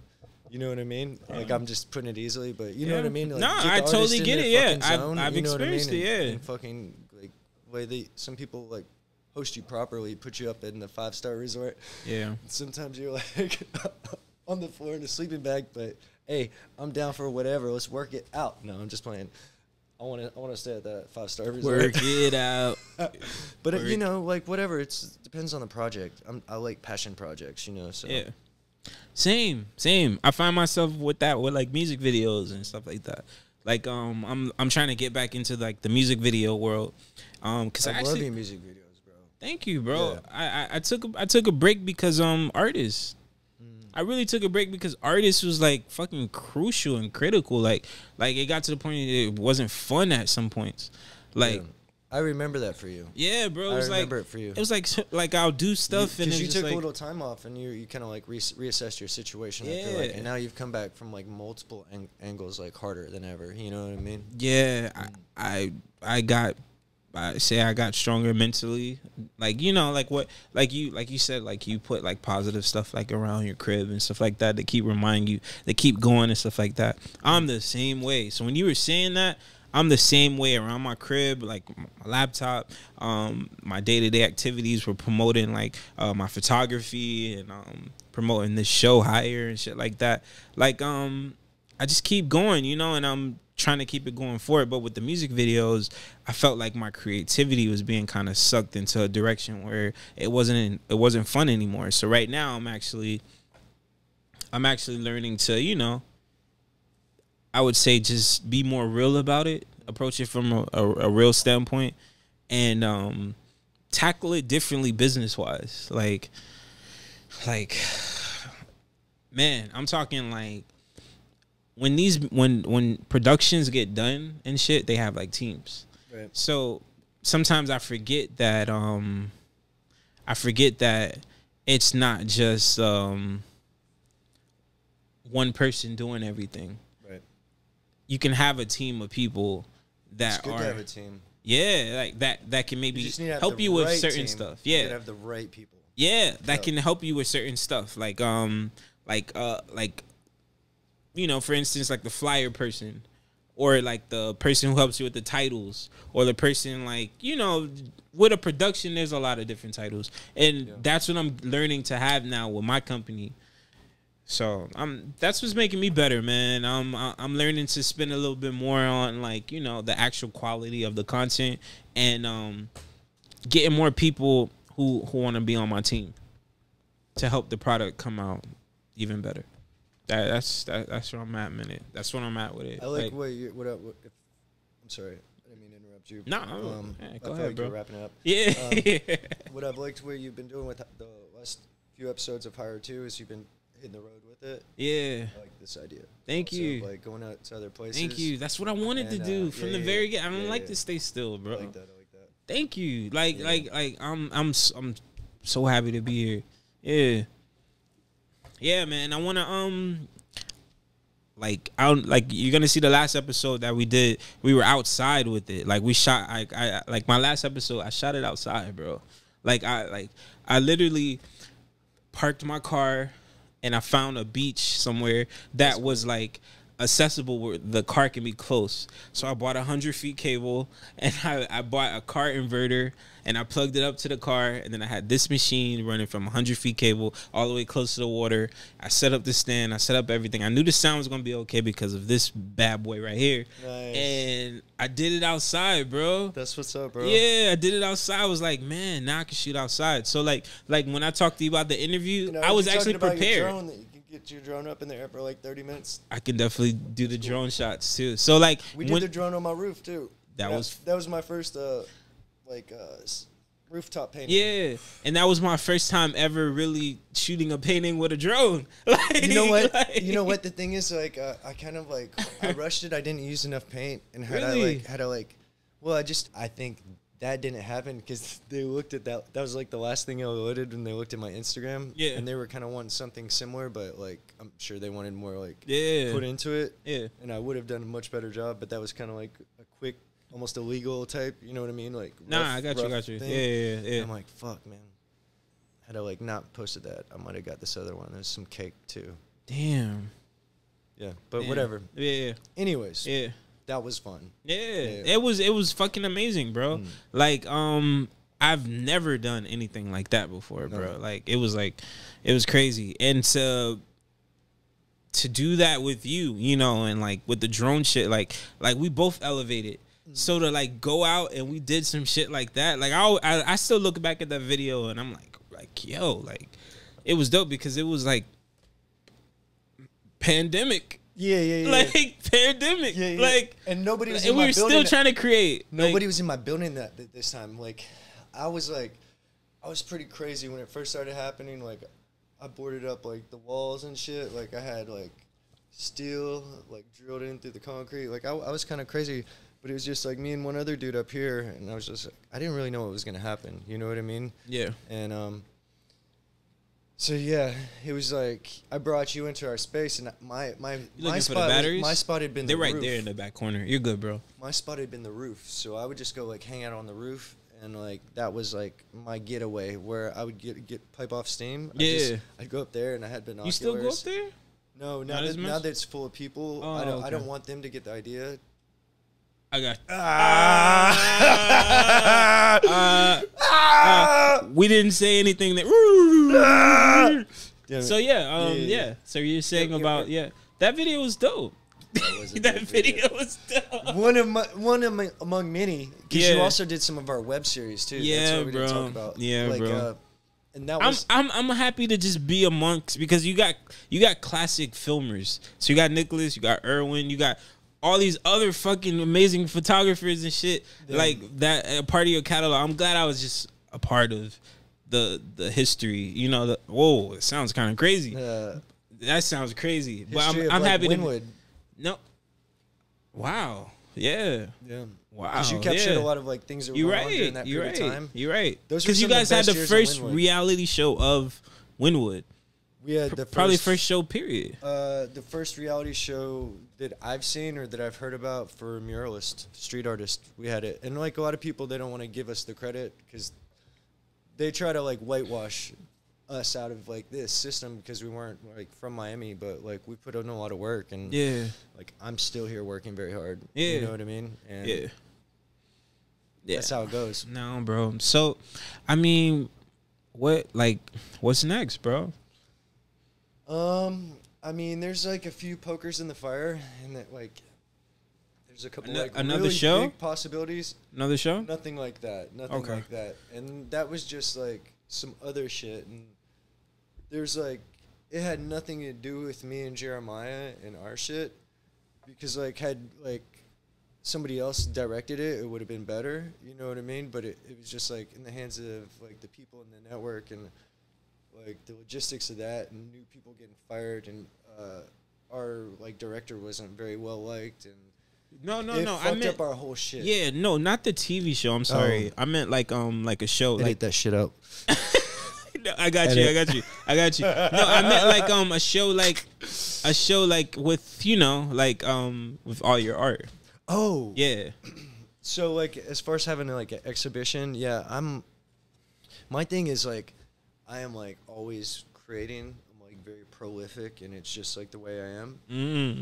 You know what I mean? Like, I'm just putting it easily, but you know what I mean? Like, no, I totally get it. Yeah, I've you know experienced what I mean? it. Yeah, and fucking like way some people like host you properly, put you up in the 5-star resort. Yeah. Sometimes you're like on the floor in a sleeping bag, but hey, I'm down for whatever. Let's work it out. No, I'm just playing. I want to stay at that 5-star resort. Work it out. But you know, like whatever. It depends on the project. I like passion projects, you know. So yeah. Same. I find myself with that with like music videos and stuff like that. Like I'm trying to get back into like the music video world. Cause I love your music videos, bro. Thank you, bro. Yeah. I took a break because artists. I really took a break because artists was like fucking crucial and critical. Like it got to the point it wasn't fun at some points. Like. Yeah. I remember that for you. Yeah, bro. It was remember it for you. It was like I'll do stuff and you took like, a little time off and you kind of like reassessed your situation. Yeah. After, like, and now you've come back from like multiple angles, like harder than ever. You know what I mean? Yeah, I got stronger mentally. Like, you know, like you said, like you put like positive stuff like around your crib and stuff like that to keep reminding you, to keep going and stuff like that. I'm the same way. So when you were saying that, I'm the same way around my crib, like my laptop. My day-to-day activities were promoting like my photography and promoting this show higher and shit like that. Like I just keep going, you know, and I'm trying to keep it going forward. But with the music videos, I felt like my creativity was being kind of sucked into a direction where it wasn't fun anymore. So right now I'm actually learning to, you know, I would say just be more real about it, approach it from a real standpoint, and tackle it differently business wise. Like man, I'm talking like when productions get done and shit, they have like teams. Right. So sometimes I forget that it's not just one person doing everything. Right. You can have a team of people that it's good to have a team. Yeah, like that can maybe help you with certain stuff. Yeah. You gotta have the right people. Yeah, that can help you with certain stuff. Like you know, for instance, like the flyer person, or like the person who helps you with the titles, or the person, like, you know, with a production, there's a lot of different titles, and that's what I'm learning to have now with my company. So that's what's making me better, man. I'm learning to spend a little bit more on, like, you know, the actual quality of the content, and getting more people who want to be on my team to help the product come out even better. That's where I'm at, minute. That's where I'm at with it. I like what I'm sorry, I didn't mean to interrupt you. No, go ahead, like bro. You're wrapping up. Yeah. What I've liked what you've been doing with the last few episodes of Hire 2 is you've been hitting the road with it. Yeah. I like this idea. Thank you. Like going out to other places. Thank you. That's what I wanted to do from the very beginning. I don't like to stay still, bro. I like that. Thank you. Like I'm so happy to be here. Yeah. Yeah, man. I wanna like you're gonna see the last episode that we did. We were outside with it. Like we shot. I like my last episode. I shot it outside, bro. I literally parked my car and I found a beach somewhere that was like accessible where the car can be close. So I bought 100 feet cable, and I bought a car inverter, and I plugged it up to the car, and then I had this machine running from 100 feet cable all the way close to the water. I set up the stand, I set up everything. I knew the sound was gonna be okay because of this bad boy right here. Nice. And I did it outside, bro. That's what's up, bro. Yeah, I did it outside. I was like, man, now I can shoot outside. So like when I talked to you about the interview, I was actually prepared. Get your drone up in the air for like 30 minutes. I can definitely do the drone shots too. So like we did the drone on my roof too. That was my first rooftop painting. Yeah, and that was my first time ever really shooting a painting with a drone. Like, you know what? You know what the thing is, like I kind of like I rushed it. I didn't use enough paint, and I think that didn't happen because they looked at that. That was like the last thing I loaded when they looked at my Instagram. Yeah. And they were kind of wanting something similar, but like I'm sure they wanted more like put into it. Yeah. And I would have done a much better job, but that was kind of like a quick, almost illegal type. You know what I mean? Like I got you. Yeah. And I'm like, fuck, man. Had I like not posted that, I might have got this other one. There's some cake too. Damn. Yeah, but whatever. Yeah. Anyways. Yeah. That was fun. Yeah. It was fucking amazing, bro. Like I've never done anything like that before, bro. Like it was crazy. And to do that with you, you know, and like with the drone shit, like we both elevated. So to like go out and we did some shit like that, like I still look back at that video and I'm like yo, like it was dope because it was like pandemic. Yeah. Like pandemic. Yeah. Like, and nobody was in my building. And we were still trying to create. Nobody was in my building this time. Like I was pretty crazy when it first started happening. Like I boarded up like the walls and shit. Like I had like steel like drilled in through the concrete. Like I was kind of crazy, but it was just like me and one other dude up here, and I was just like, I didn't really know what was gonna happen. You know what I mean? Yeah. And so yeah, it was like I brought you into our space, and my spot had been they're the right roof. There in the back corner. You're good, bro. My spot had been the roof, so I would just go like hang out on the roof, and like that was like my getaway where I would get pipe off steam. I'd go up there, and I had binoculars. You still go up there? No, now that it's full of people, I don't want them to get the idea. I got. We didn't say anything that. So yeah. So you're saying about that video was dope. That video was dope. One among many. Because you also did some of our web series too. Yeah, that's what we bro. didn't talk about. Yeah, like, bro. And that was. I'm happy to just be amongst, because you got classic filmers. So you got Nicholas, you got Erwin, you got all these other fucking amazing photographers and shit like that. A part of your catalog. I'm glad I was just a part of the history. You know, whoa, it sounds kind of crazy. That sounds crazy, but I'm happy Winwood. No. Wow. Yeah. Yeah. Wow. Because you captured a lot of like things that were going on during that period of time. You're right. Because you guys had the first reality show of Winwood. We had the probably first show period. The first reality show that I've seen or that I've heard about for muralist, street artist. We had it, and like a lot of people, they don't want to give us the credit because they try to like whitewash us out of like this system because we weren't like from Miami, but like we put in a lot of work, and like I'm still here working very hard. You know what I mean? And that's how it goes. No, bro. So, I mean, what's next, bro? I mean, there's like a few pokers in the fire, and that like there's a couple like another really show big possibilities. Another show? Nothing like that. Nothing like that. And that was just like some other shit. And there's like it had nothing to do with me and Jeremiah and our shit, because like had like somebody else directed it, it would have been better. You know what I mean? But it was just like in the hands of like the people in the network and like the logistics of that, and new people getting fired, and our like director wasn't very well liked, and no, I meant up our whole shit. Yeah, no, not the TV show. I'm sorry, I meant like a show. Edit that shit out. No, I got you. No, I meant like a show like with with all your art. Oh yeah. So like as far as having like an exhibition, my thing is like I am like always creating. I'm like very prolific, and it's just like the way I am.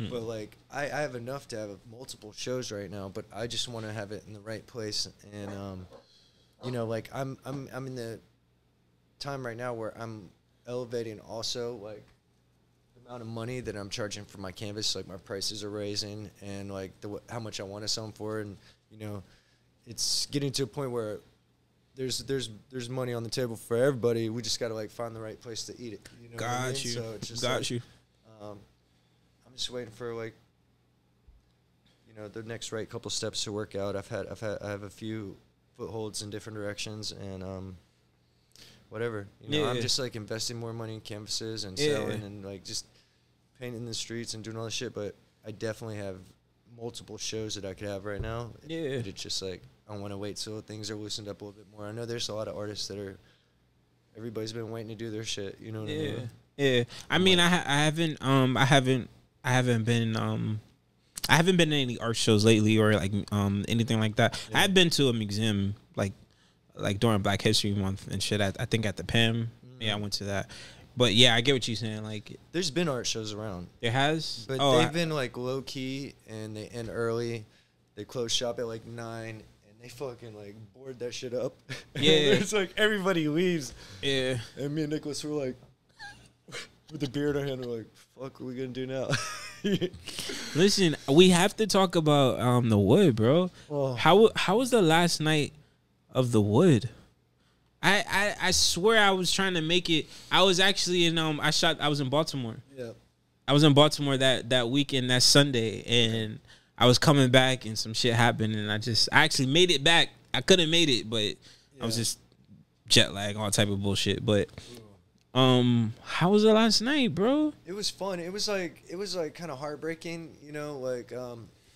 But like I have enough to have multiple shows right now, but I just want to have it in the right place. And like I'm in the time right now where I'm elevating also like the amount of money that I'm charging for my canvas. Like my prices are raising, and like how much I want to sell them for, and it's getting to a point where there's money on the table for everybody. We just got to like find the right place to eat it. You know what I mean? So it's just I'm just waiting for like the next right couple steps to work out. I have a few footholds in different directions, and whatever. I'm just like investing more money in canvases and selling and like just painting the streets and doing all this shit. But I definitely have multiple shows that I could have right now. But it's just like I want to wait till things are loosened up a little bit more. I know there's a lot of artists that everybody's been waiting to do their shit. You know what I mean? Yeah. I mean, I haven't been in any art shows lately or like anything like that. Yeah. I've been to a museum like during Black History Month and shit. I think at the PAM. Yeah, I went to that. But yeah, I get what you're saying. Like, there's been art shows around. There has, but they've been like low key, and they end early. They close shop at like 9, and they fucking like board that shit up. Yeah, it's like everybody leaves. Yeah, and me and Nicholas were like, with the beer in our hand, we're like, "Fuck, what are we gonna do now?" Listen, we have to talk about the Wood, bro. Oh. How was the last night of the Wood? I swear I was trying to make it. I was actually in I was in Baltimore. Yeah. I was in Baltimore that weekend, that Sunday, and I was coming back and some shit happened, and I actually made it back. I could have made it, but I was just jet lag, all type of bullshit. But how was the last night, bro? It was fun. It was like kind of heartbreaking, like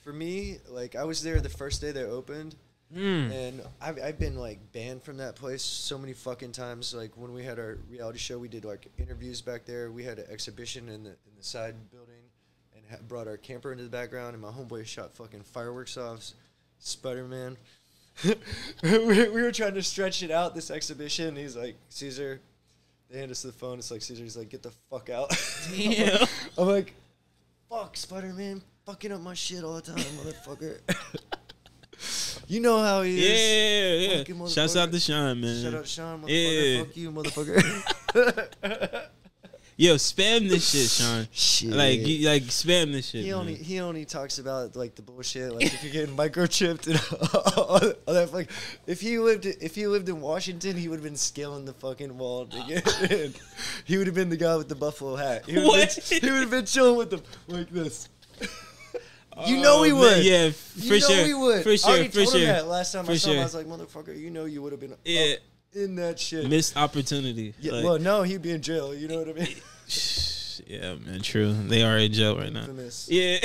for me, like I was there the first day they opened. And I've been like banned from that place so many fucking times. Like when we had our reality show, we did like interviews back there. We had an exhibition in the side building, and brought our camper into the background. And my homeboy shot fucking fireworks off Spider-Man. we were trying to stretch it out, this exhibition. He's like, Caesar, they hand us the phone. It's like, Caesar, he's like, get the fuck out. Yeah. I'm like, fuck, Spider-Man fucking up my shit all the time, motherfucker. You know how he is. Yeah. Shouts out to Sean, man. Shout out to Sean, motherfucker. Fuck you, motherfucker. Yo, spam this shit, Sean. Shit. Like spam this shit. He only talks about like the bullshit, like if you're getting microchipped and all that. Like, if he lived in Washington, he would have been scaling the fucking wall to get in. He would have been the guy with the buffalo hat. He would have been chilling with them like this. You know he would. Yeah, for sure. He would. For sure. I already told him that last time I saw him. I was like, motherfucker, you know you would have been in that shit. Missed opportunity. Yeah, like, well, no, he'd be in jail. You know what I mean? Yeah, man, true. They are in jail right infamous. now. Yeah.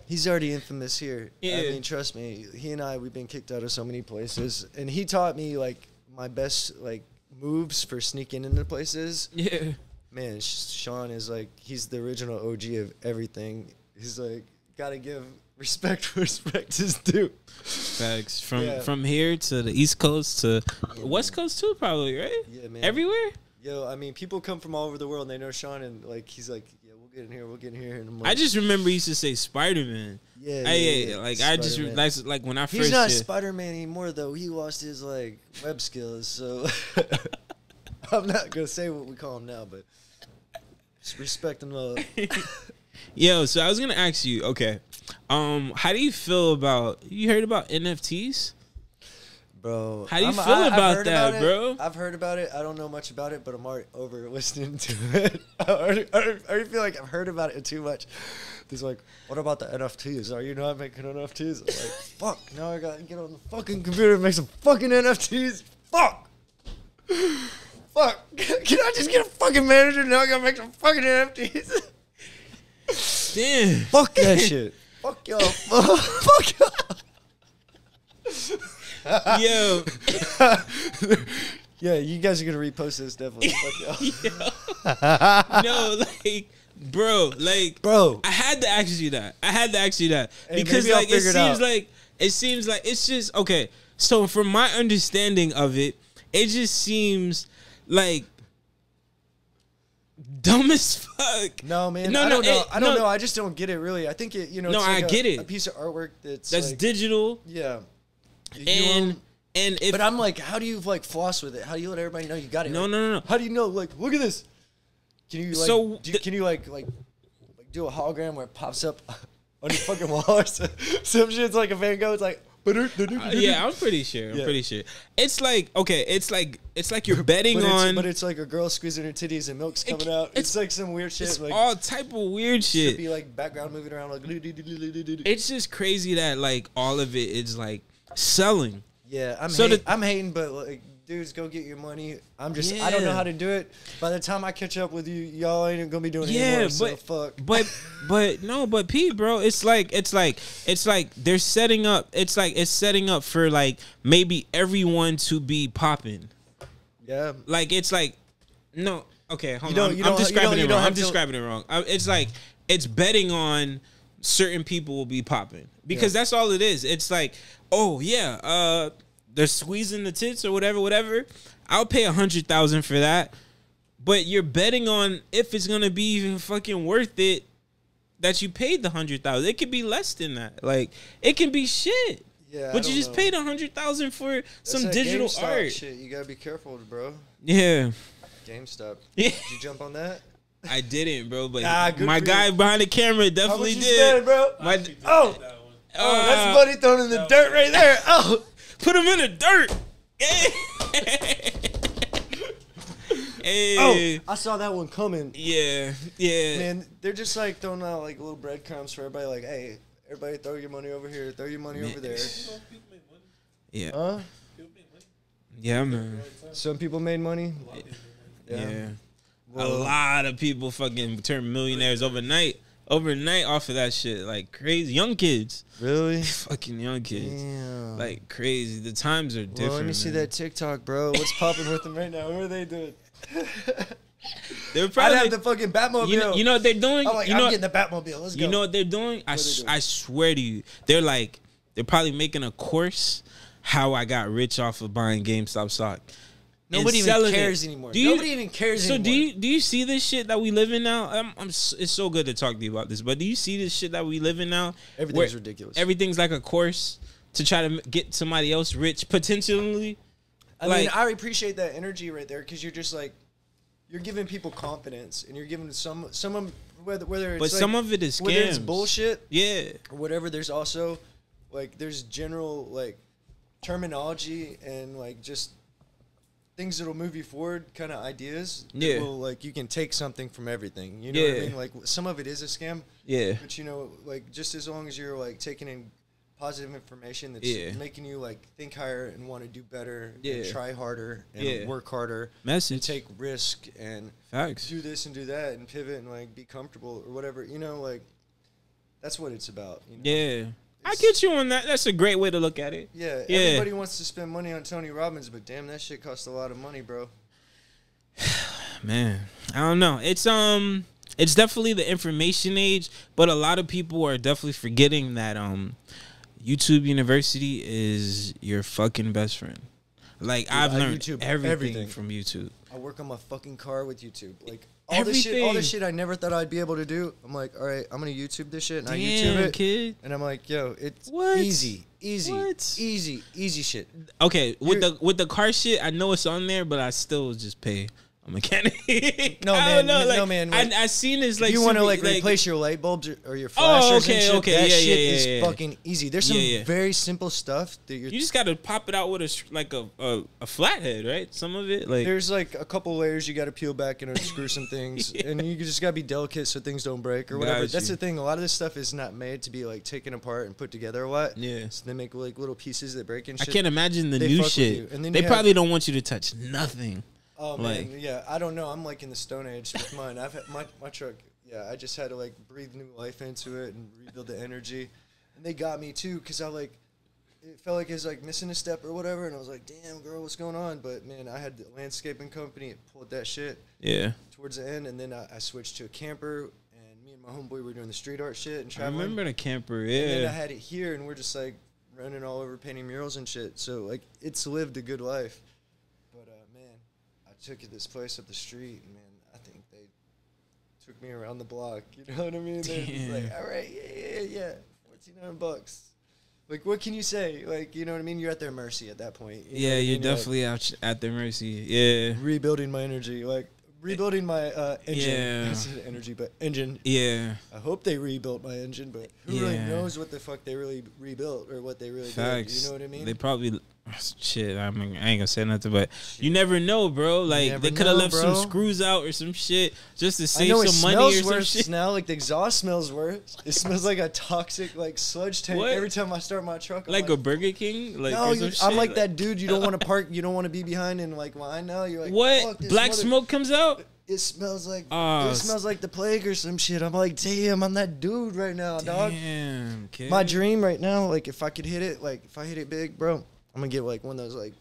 He's already infamous here. Yeah. I mean, trust me. He and I, we've been kicked out of so many places. And he taught me, like, my best, like, moves for sneaking into places. Yeah. Man, Sean is, like, he's the original OG of everything. He's, like, got to give respect where respect is due. Facts. From here to the East Coast to West Coast too, probably, right? Yeah, man. Everywhere? Yo, I mean, people come from all over the world and they know Sean, and like he's like, yeah, we'll get in here. And I'm like, I just remember he used to say Spider-Man. Yeah. Like Spider-Man. I just like when I first. He's not Spider-Man anymore though. He lost his like web skills, so I'm not gonna say what we call him now, but just respect and love. Yo, so I was gonna ask you, okay, how do you feel about? You heard about NFTs? Bro, how do you feel about that, bro? I've heard about it. I don't know much about it, but I'm already over listening to it. I already feel like I've heard about it too much. He's like, what about the NFTs? Are you not making NFTs? I'm like, fuck, now I gotta get on the fucking computer and make some fucking NFTs. Fuck. Fuck. Can I just get a fucking manager? Now I gotta make some fucking NFTs. Damn. Fuck that shit. Fuck y'all. Fuck y'all. Yo. Yeah, you guys are gonna repost this definitely. Fuck y'all. No, like, bro, I had to ask you that. Hey, because like it seems like it's just okay. So from my understanding of it, it just seems like dumb as fuck. No, man. I don't know. I don't know. I just don't get it really. I think it. You know. No, it's like I get it. A piece of artwork that's like, digital. Yeah. But I'm like, how do you like floss with it? How do you let everybody know you got it? No. How do you know? Like, look at this. Can you like? Can you like do a hologram where it pops up on your fucking wall or some shit's like a Van Gogh? It's like. Yeah, I'm pretty sure. It's like okay. It's like you're betting on. But it's like a girl squeezing her titties and milk's coming out. It's like some weird shit. It's like, all type of weird shit. Should be like background moving around like. It's just crazy that like all of it is like selling. Yeah, I'm hating, but like, dudes, go get your money. I don't know how to do it. By the time I catch up with you, y'all ain't gonna be doing it anymore. So fuck. But Pete, bro, it's like they're setting up. It's setting up for like maybe everyone to be popping. Yeah. Like it's like no. Okay, hold on. I'm describing it wrong. I'm describing it wrong. It's like it's betting on certain people will be popping because that's all it is. It's like, oh yeah, they're squeezing the tits or whatever. I'll pay $100,000 for that, but you're betting on if it's gonna be even fucking worth it that you paid the $100,000. It could be less than that. Like it can be shit. Yeah, but you just paid $100,000 for some digital GameStop art. Shit, you gotta be careful, bro. Yeah. GameStop. Yeah. Did you jump on that? I didn't, bro, but my guy behind the camera definitely did. Spend, bro? That's money thrown in the dirt right there. Oh, put him in the dirt. Hey. Oh, I saw that one coming. Yeah. Man, they're just like throwing out like little breadcrumbs for everybody. Like, hey, everybody, throw your money over here. Throw your money over there. Yeah. Huh? Yeah, man. Some people made money. Yeah. Well, a lot of people fucking turned millionaires overnight off of that shit. Like crazy. Young kids. Really? Fucking young kids. Damn. Like crazy. The times are different. Well, let me see that TikTok, bro. What's popping with them right now? What are they doing? They're probably I'd have the fucking Batmobile. You know what they're doing? I'm like, I'm getting the Batmobile. Let's go. You know what they're doing? I swear to you. They're probably making a course how I got rich off of buying GameStop stock. Nobody even cares anymore. Nobody even cares anymore. So do you see this shit that we live in now? It's so good to talk to you about this, but do you see this shit that we live in now? Everything's ridiculous. Everything's like a course. to try to get somebody else rich potentially. I mean, I appreciate that energy right there because you're just like, you're giving people confidence and you're giving some whether it's but some of it is scams. Whether it's bullshit, yeah, or whatever. There's also like there's general like terminology and like just things that'll move you forward, kind of ideas. Yeah, will, like you can take something from everything. You know what I mean? Like some of it is a scam. Yeah, but you know, like just as long as you're like taking in positive information that's making you like think higher and want to do better and try harder and work harder and take risk and do this and do that and pivot and like be comfortable or whatever, you know, like that's what it's about, you know? I get you on that. That's a great way to look at it. Everybody wants to spend money on Tony Robbins, but damn, that shit costs a lot of money, bro. Man, I don't know. It's definitely the information age, but a lot of people are definitely forgetting that YouTube University is your fucking best friend. Like, dude, I've learned everything from YouTube. I work on my fucking car with YouTube. Like all this shit I never thought I'd be able to do. I'm like, all right, I'm gonna YouTube this shit, and I YouTube it, kid. And I'm like, yo, it's easy shit. Okay, with the car shit, I know it's on there, but I still just pay a mechanic. No man. Like, I seen this like you want to like replace your light bulbs or your flashers and shit. That shit is fucking easy. There's some very simple stuff that you just gotta pop it out with a flathead, right? Some of it like there's like a couple layers you gotta peel back and unscrew some things, and you just gotta be delicate so things don't break or whatever. That's the thing. A lot of this stuff is not made to be like taken apart and put together a lot. Yeah. So they make like little pieces that break and shit. I can't imagine the new shit. And then they probably don't want you to touch nothing. Oh man, yeah, I don't know. I'm like in the Stone Age with mine. I've had my truck. Yeah, I just had to like breathe new life into it and rebuild the energy. And they got me too, cause I like it felt like it was like missing a step or whatever. And I was like, damn, girl, what's going on? But man, I had the landscaping company. It pulled that shit. Yeah. Towards the end, and then I switched to a camper. And me and my homeboy were doing the street art shit and traveling. I remember the camper. Yeah. And then I had it here, and we're just like running all over painting murals and shit. So like it's lived a good life. Took this place up the street, and man, I think they took me around the block. You know what I mean? They're just like, all right, yeah, $1,400. Like, what can you say? Like, you know what I mean? You're at their mercy at that point. You're definitely out at their mercy. Yeah, rebuilding my energy, like rebuilding my engine. Yeah, energy, but engine. Yeah, I hope they rebuilt my engine, but who really knows what the fuck they really rebuilt or what they really did? You know what I mean? They probably. Shit, I mean, I ain't gonna say nothing, but you never know, bro. Like they could have left some screws out or some shit just to save some money or some shit. Now, like the exhaust smells worse. It smells like a toxic like sludge tank every time I start my truck. Like a Burger King. Like no, I'm like that dude. You don't want to park. You don't want to be behind in like line now. You're like, what? Black smoke comes out. It smells like the plague or some shit. I'm like, damn, I'm that dude right now, dog. Damn, kid. My dream right now, like if I could hit it, like if I hit it big, bro. I'm gonna get like one of those like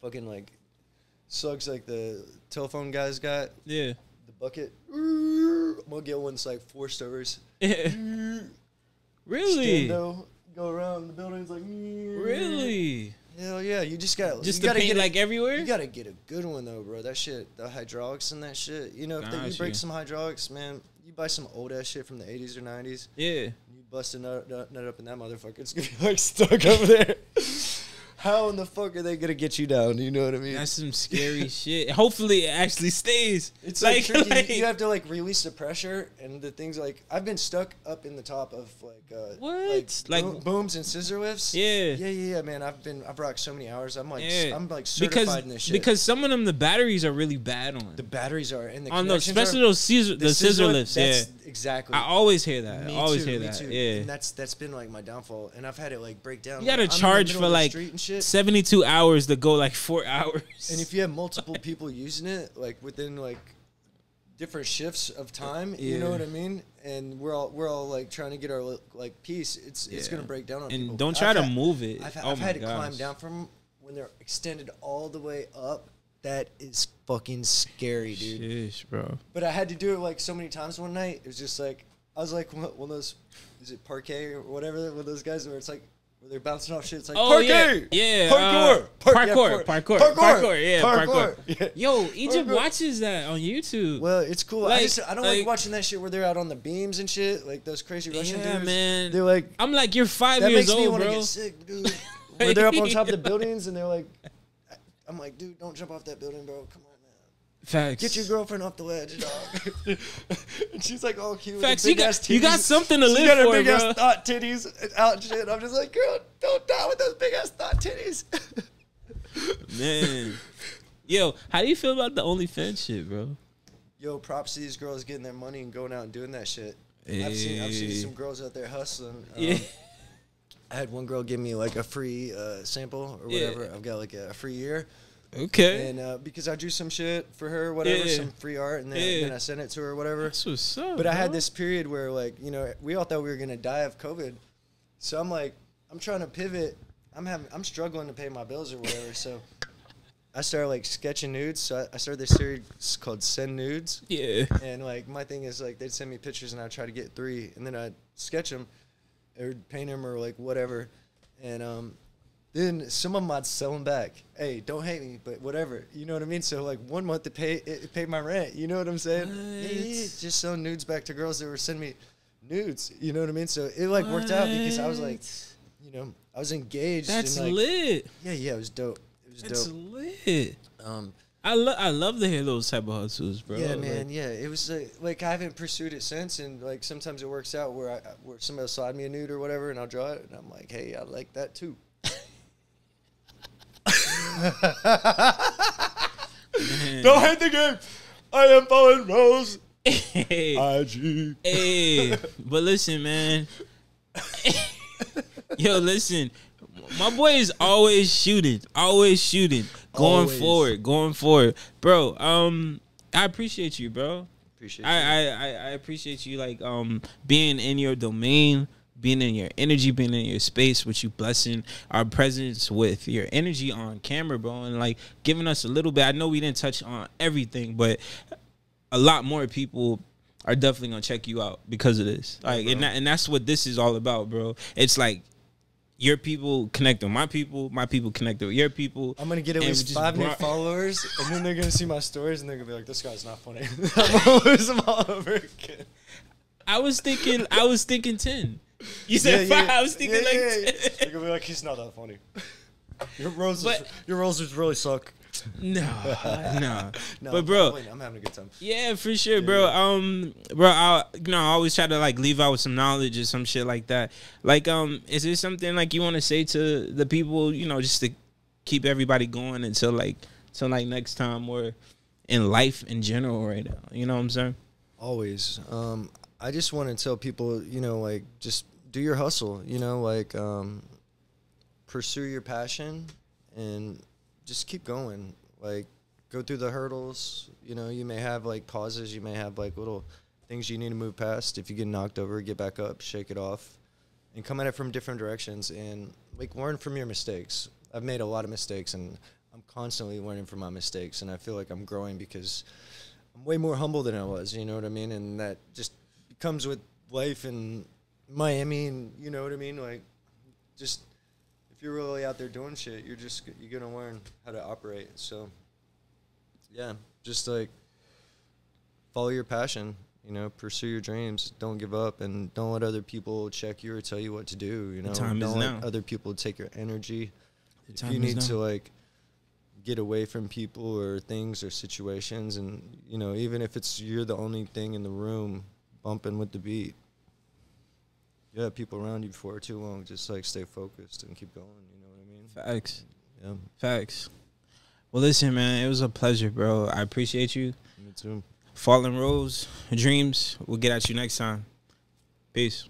fucking like slugs like the telephone guys got. Yeah. The bucket. I'm gonna get one that's like 4 stories. Really? Stando, go around the buildings like. Really? Hell yeah! You just gotta paint like everywhere. You gotta get a good one though, bro. That shit, the hydraulics and that shit. You know, if you break some hydraulics, man, you buy some old ass shit from the 80s or 90s. Yeah. You bust a nut up in that motherfucker. It's gonna be like stuck over there. How in the fuck are they gonna get you down? You know what I mean? That's some scary shit. Hopefully it actually stays. It's like, tricky. You have to like release the pressure and the things like I've been stuck up in the top of like booms and scissor lifts. Yeah, man. I've rocked so many hours. I'm like certified in this shit. Because some of them the batteries are really bad on. The batteries are and the on those, especially those scissor lifts. Yeah, exactly. I always hear that. I always hear that. Yeah, and that's been like my downfall. And I've had it like break down. You gotta charge for like 72 hours to go like 4 hours. And if you have multiple people using it, like within like different shifts of time, you know what I mean? And we're all like trying to get our like piece. It's gonna break down on people. And don't try to move it. I've had to climb down from when they're extended all the way up. That is fucking scary, dude. Sheesh, bro. But I had to do it like so many times one night. It was just like I was like one of those, is it parquet or whatever? One of those guys where it's like where they're bouncing off shit. It's like parkour. Yeah. Parkour. Yeah. Yo, Egypt watches that on YouTube. Well, it's cool. Like, I don't like watching that shit where they're out on the beams and shit, like those crazy Russian dudes. Yeah, man. They're like, I'm like, you're 5 that years makes me old, want to bro. get sick, dude. Where they're up on top of the buildings and they're like, I'm like, dude, don't jump off that building, bro. Come on. Facts. Get your girlfriend off the ledge, dog. And she's like, all cute. Facts. Big ass titties. You got something to live she got her for, big bro. ass thought titties out and shit. I'm just like, girl, don't die with those big ass thought titties. Man. Yo, how do you feel about the OnlyFans shit, bro? Yo, props to these girls getting their money and going out and doing that shit. Hey. I've seen some girls out there hustling. Yeah. I had one girl give me like a free sample or whatever. I've got like a free year. Okay. And because I drew some shit for her, whatever, some free art, and then I sent it to her or whatever. That's what's up, But I had this period where, like, you know, we all thought we were going to die of COVID. So I'm like, I'm trying to pivot. I'm struggling to pay my bills or whatever. So I started, like, sketching nudes. So I started this series called Send Nudes. Yeah. And, like, my thing is, like, they'd send me pictures and I'd try to get 3. And then I'd sketch them or paint them or, like, whatever. And then some of them I'd sell them back. Hey, don't hate me, but whatever. You know what I mean? So, like, 1 month it paid my rent. You know what I'm saying? Yeah, just selling nudes back to girls that were sending me nudes. You know what I mean? So it, like, worked out because I was, like, you know, I was engaged. That's and, like, lit. Yeah, it was dope. It was That's dope. lit. I love to hear those type of hustles, bro. Yeah, man. Yeah, it was like I haven't pursued it since, and like sometimes it works out where somebody will slide me a nude or whatever, and I'll draw it, and I'm like, hey, I like that too. Don't hate the game. I am Fallenrose. Hey. IG. Hey, but listen, man. Yo, listen. My boy is always shooting, going forward, bro. I appreciate you, bro. I appreciate you, like, being in your domain, being in your energy, being in your space, with you blessing our presence with your energy on camera, bro, and like giving us a little bit. I know we didn't touch on everything, but a lot more people are definitely gonna check you out because of this. Like, and that's what this is all about, bro. It's like, your people connect with my people connect with your people. I'm gonna get at least 5 new followers, and then they're gonna see my stories, and they're gonna be like, "This guy's not funny." I'm gonna lose them all over again. I was thinking 10. You said 5. I was thinking 10. They're gonna be like, "He's not that funny." Your roses really suck. No. But bro, I'm having a good time. Yeah, for sure, bro. I always try to like leave out with some knowledge or some shit like that. Like, is there something like you want to say to the people, you know, just to keep everybody going until next time, or in life in general right now? You know what I'm saying? Always. I just want to tell people, you know, like, just do your hustle. You know, like, pursue your passion and just keep going. Like, go through the hurdles. You know, you may have like pauses, you may have like little things you need to move past. If you get knocked over, get back up, shake it off, and come at it from different directions, and like learn from your mistakes. I've made a lot of mistakes, and I'm constantly learning from my mistakes, and I feel like I'm growing because I'm way more humble than I was, you know what I mean? And that just comes with life in Miami, and you know what I mean? Like, just if you're really out there doing shit, you're gonna learn how to operate. So yeah, just like follow your passion, you know, pursue your dreams, don't give up, and don't let other people check you or tell you what to do, you know. Don't let other people take your energy. If you need to like get away from people or things or situations, and you know, even if you're the only thing in the room bumping with the beat, you have people around you for too long. Just like stay focused and keep going. You know what I mean? Facts. Yeah. Facts. Well, listen, man, it was a pleasure, bro. I appreciate you. Me too. Fallenrose Dreams. We'll get at you next time. Peace.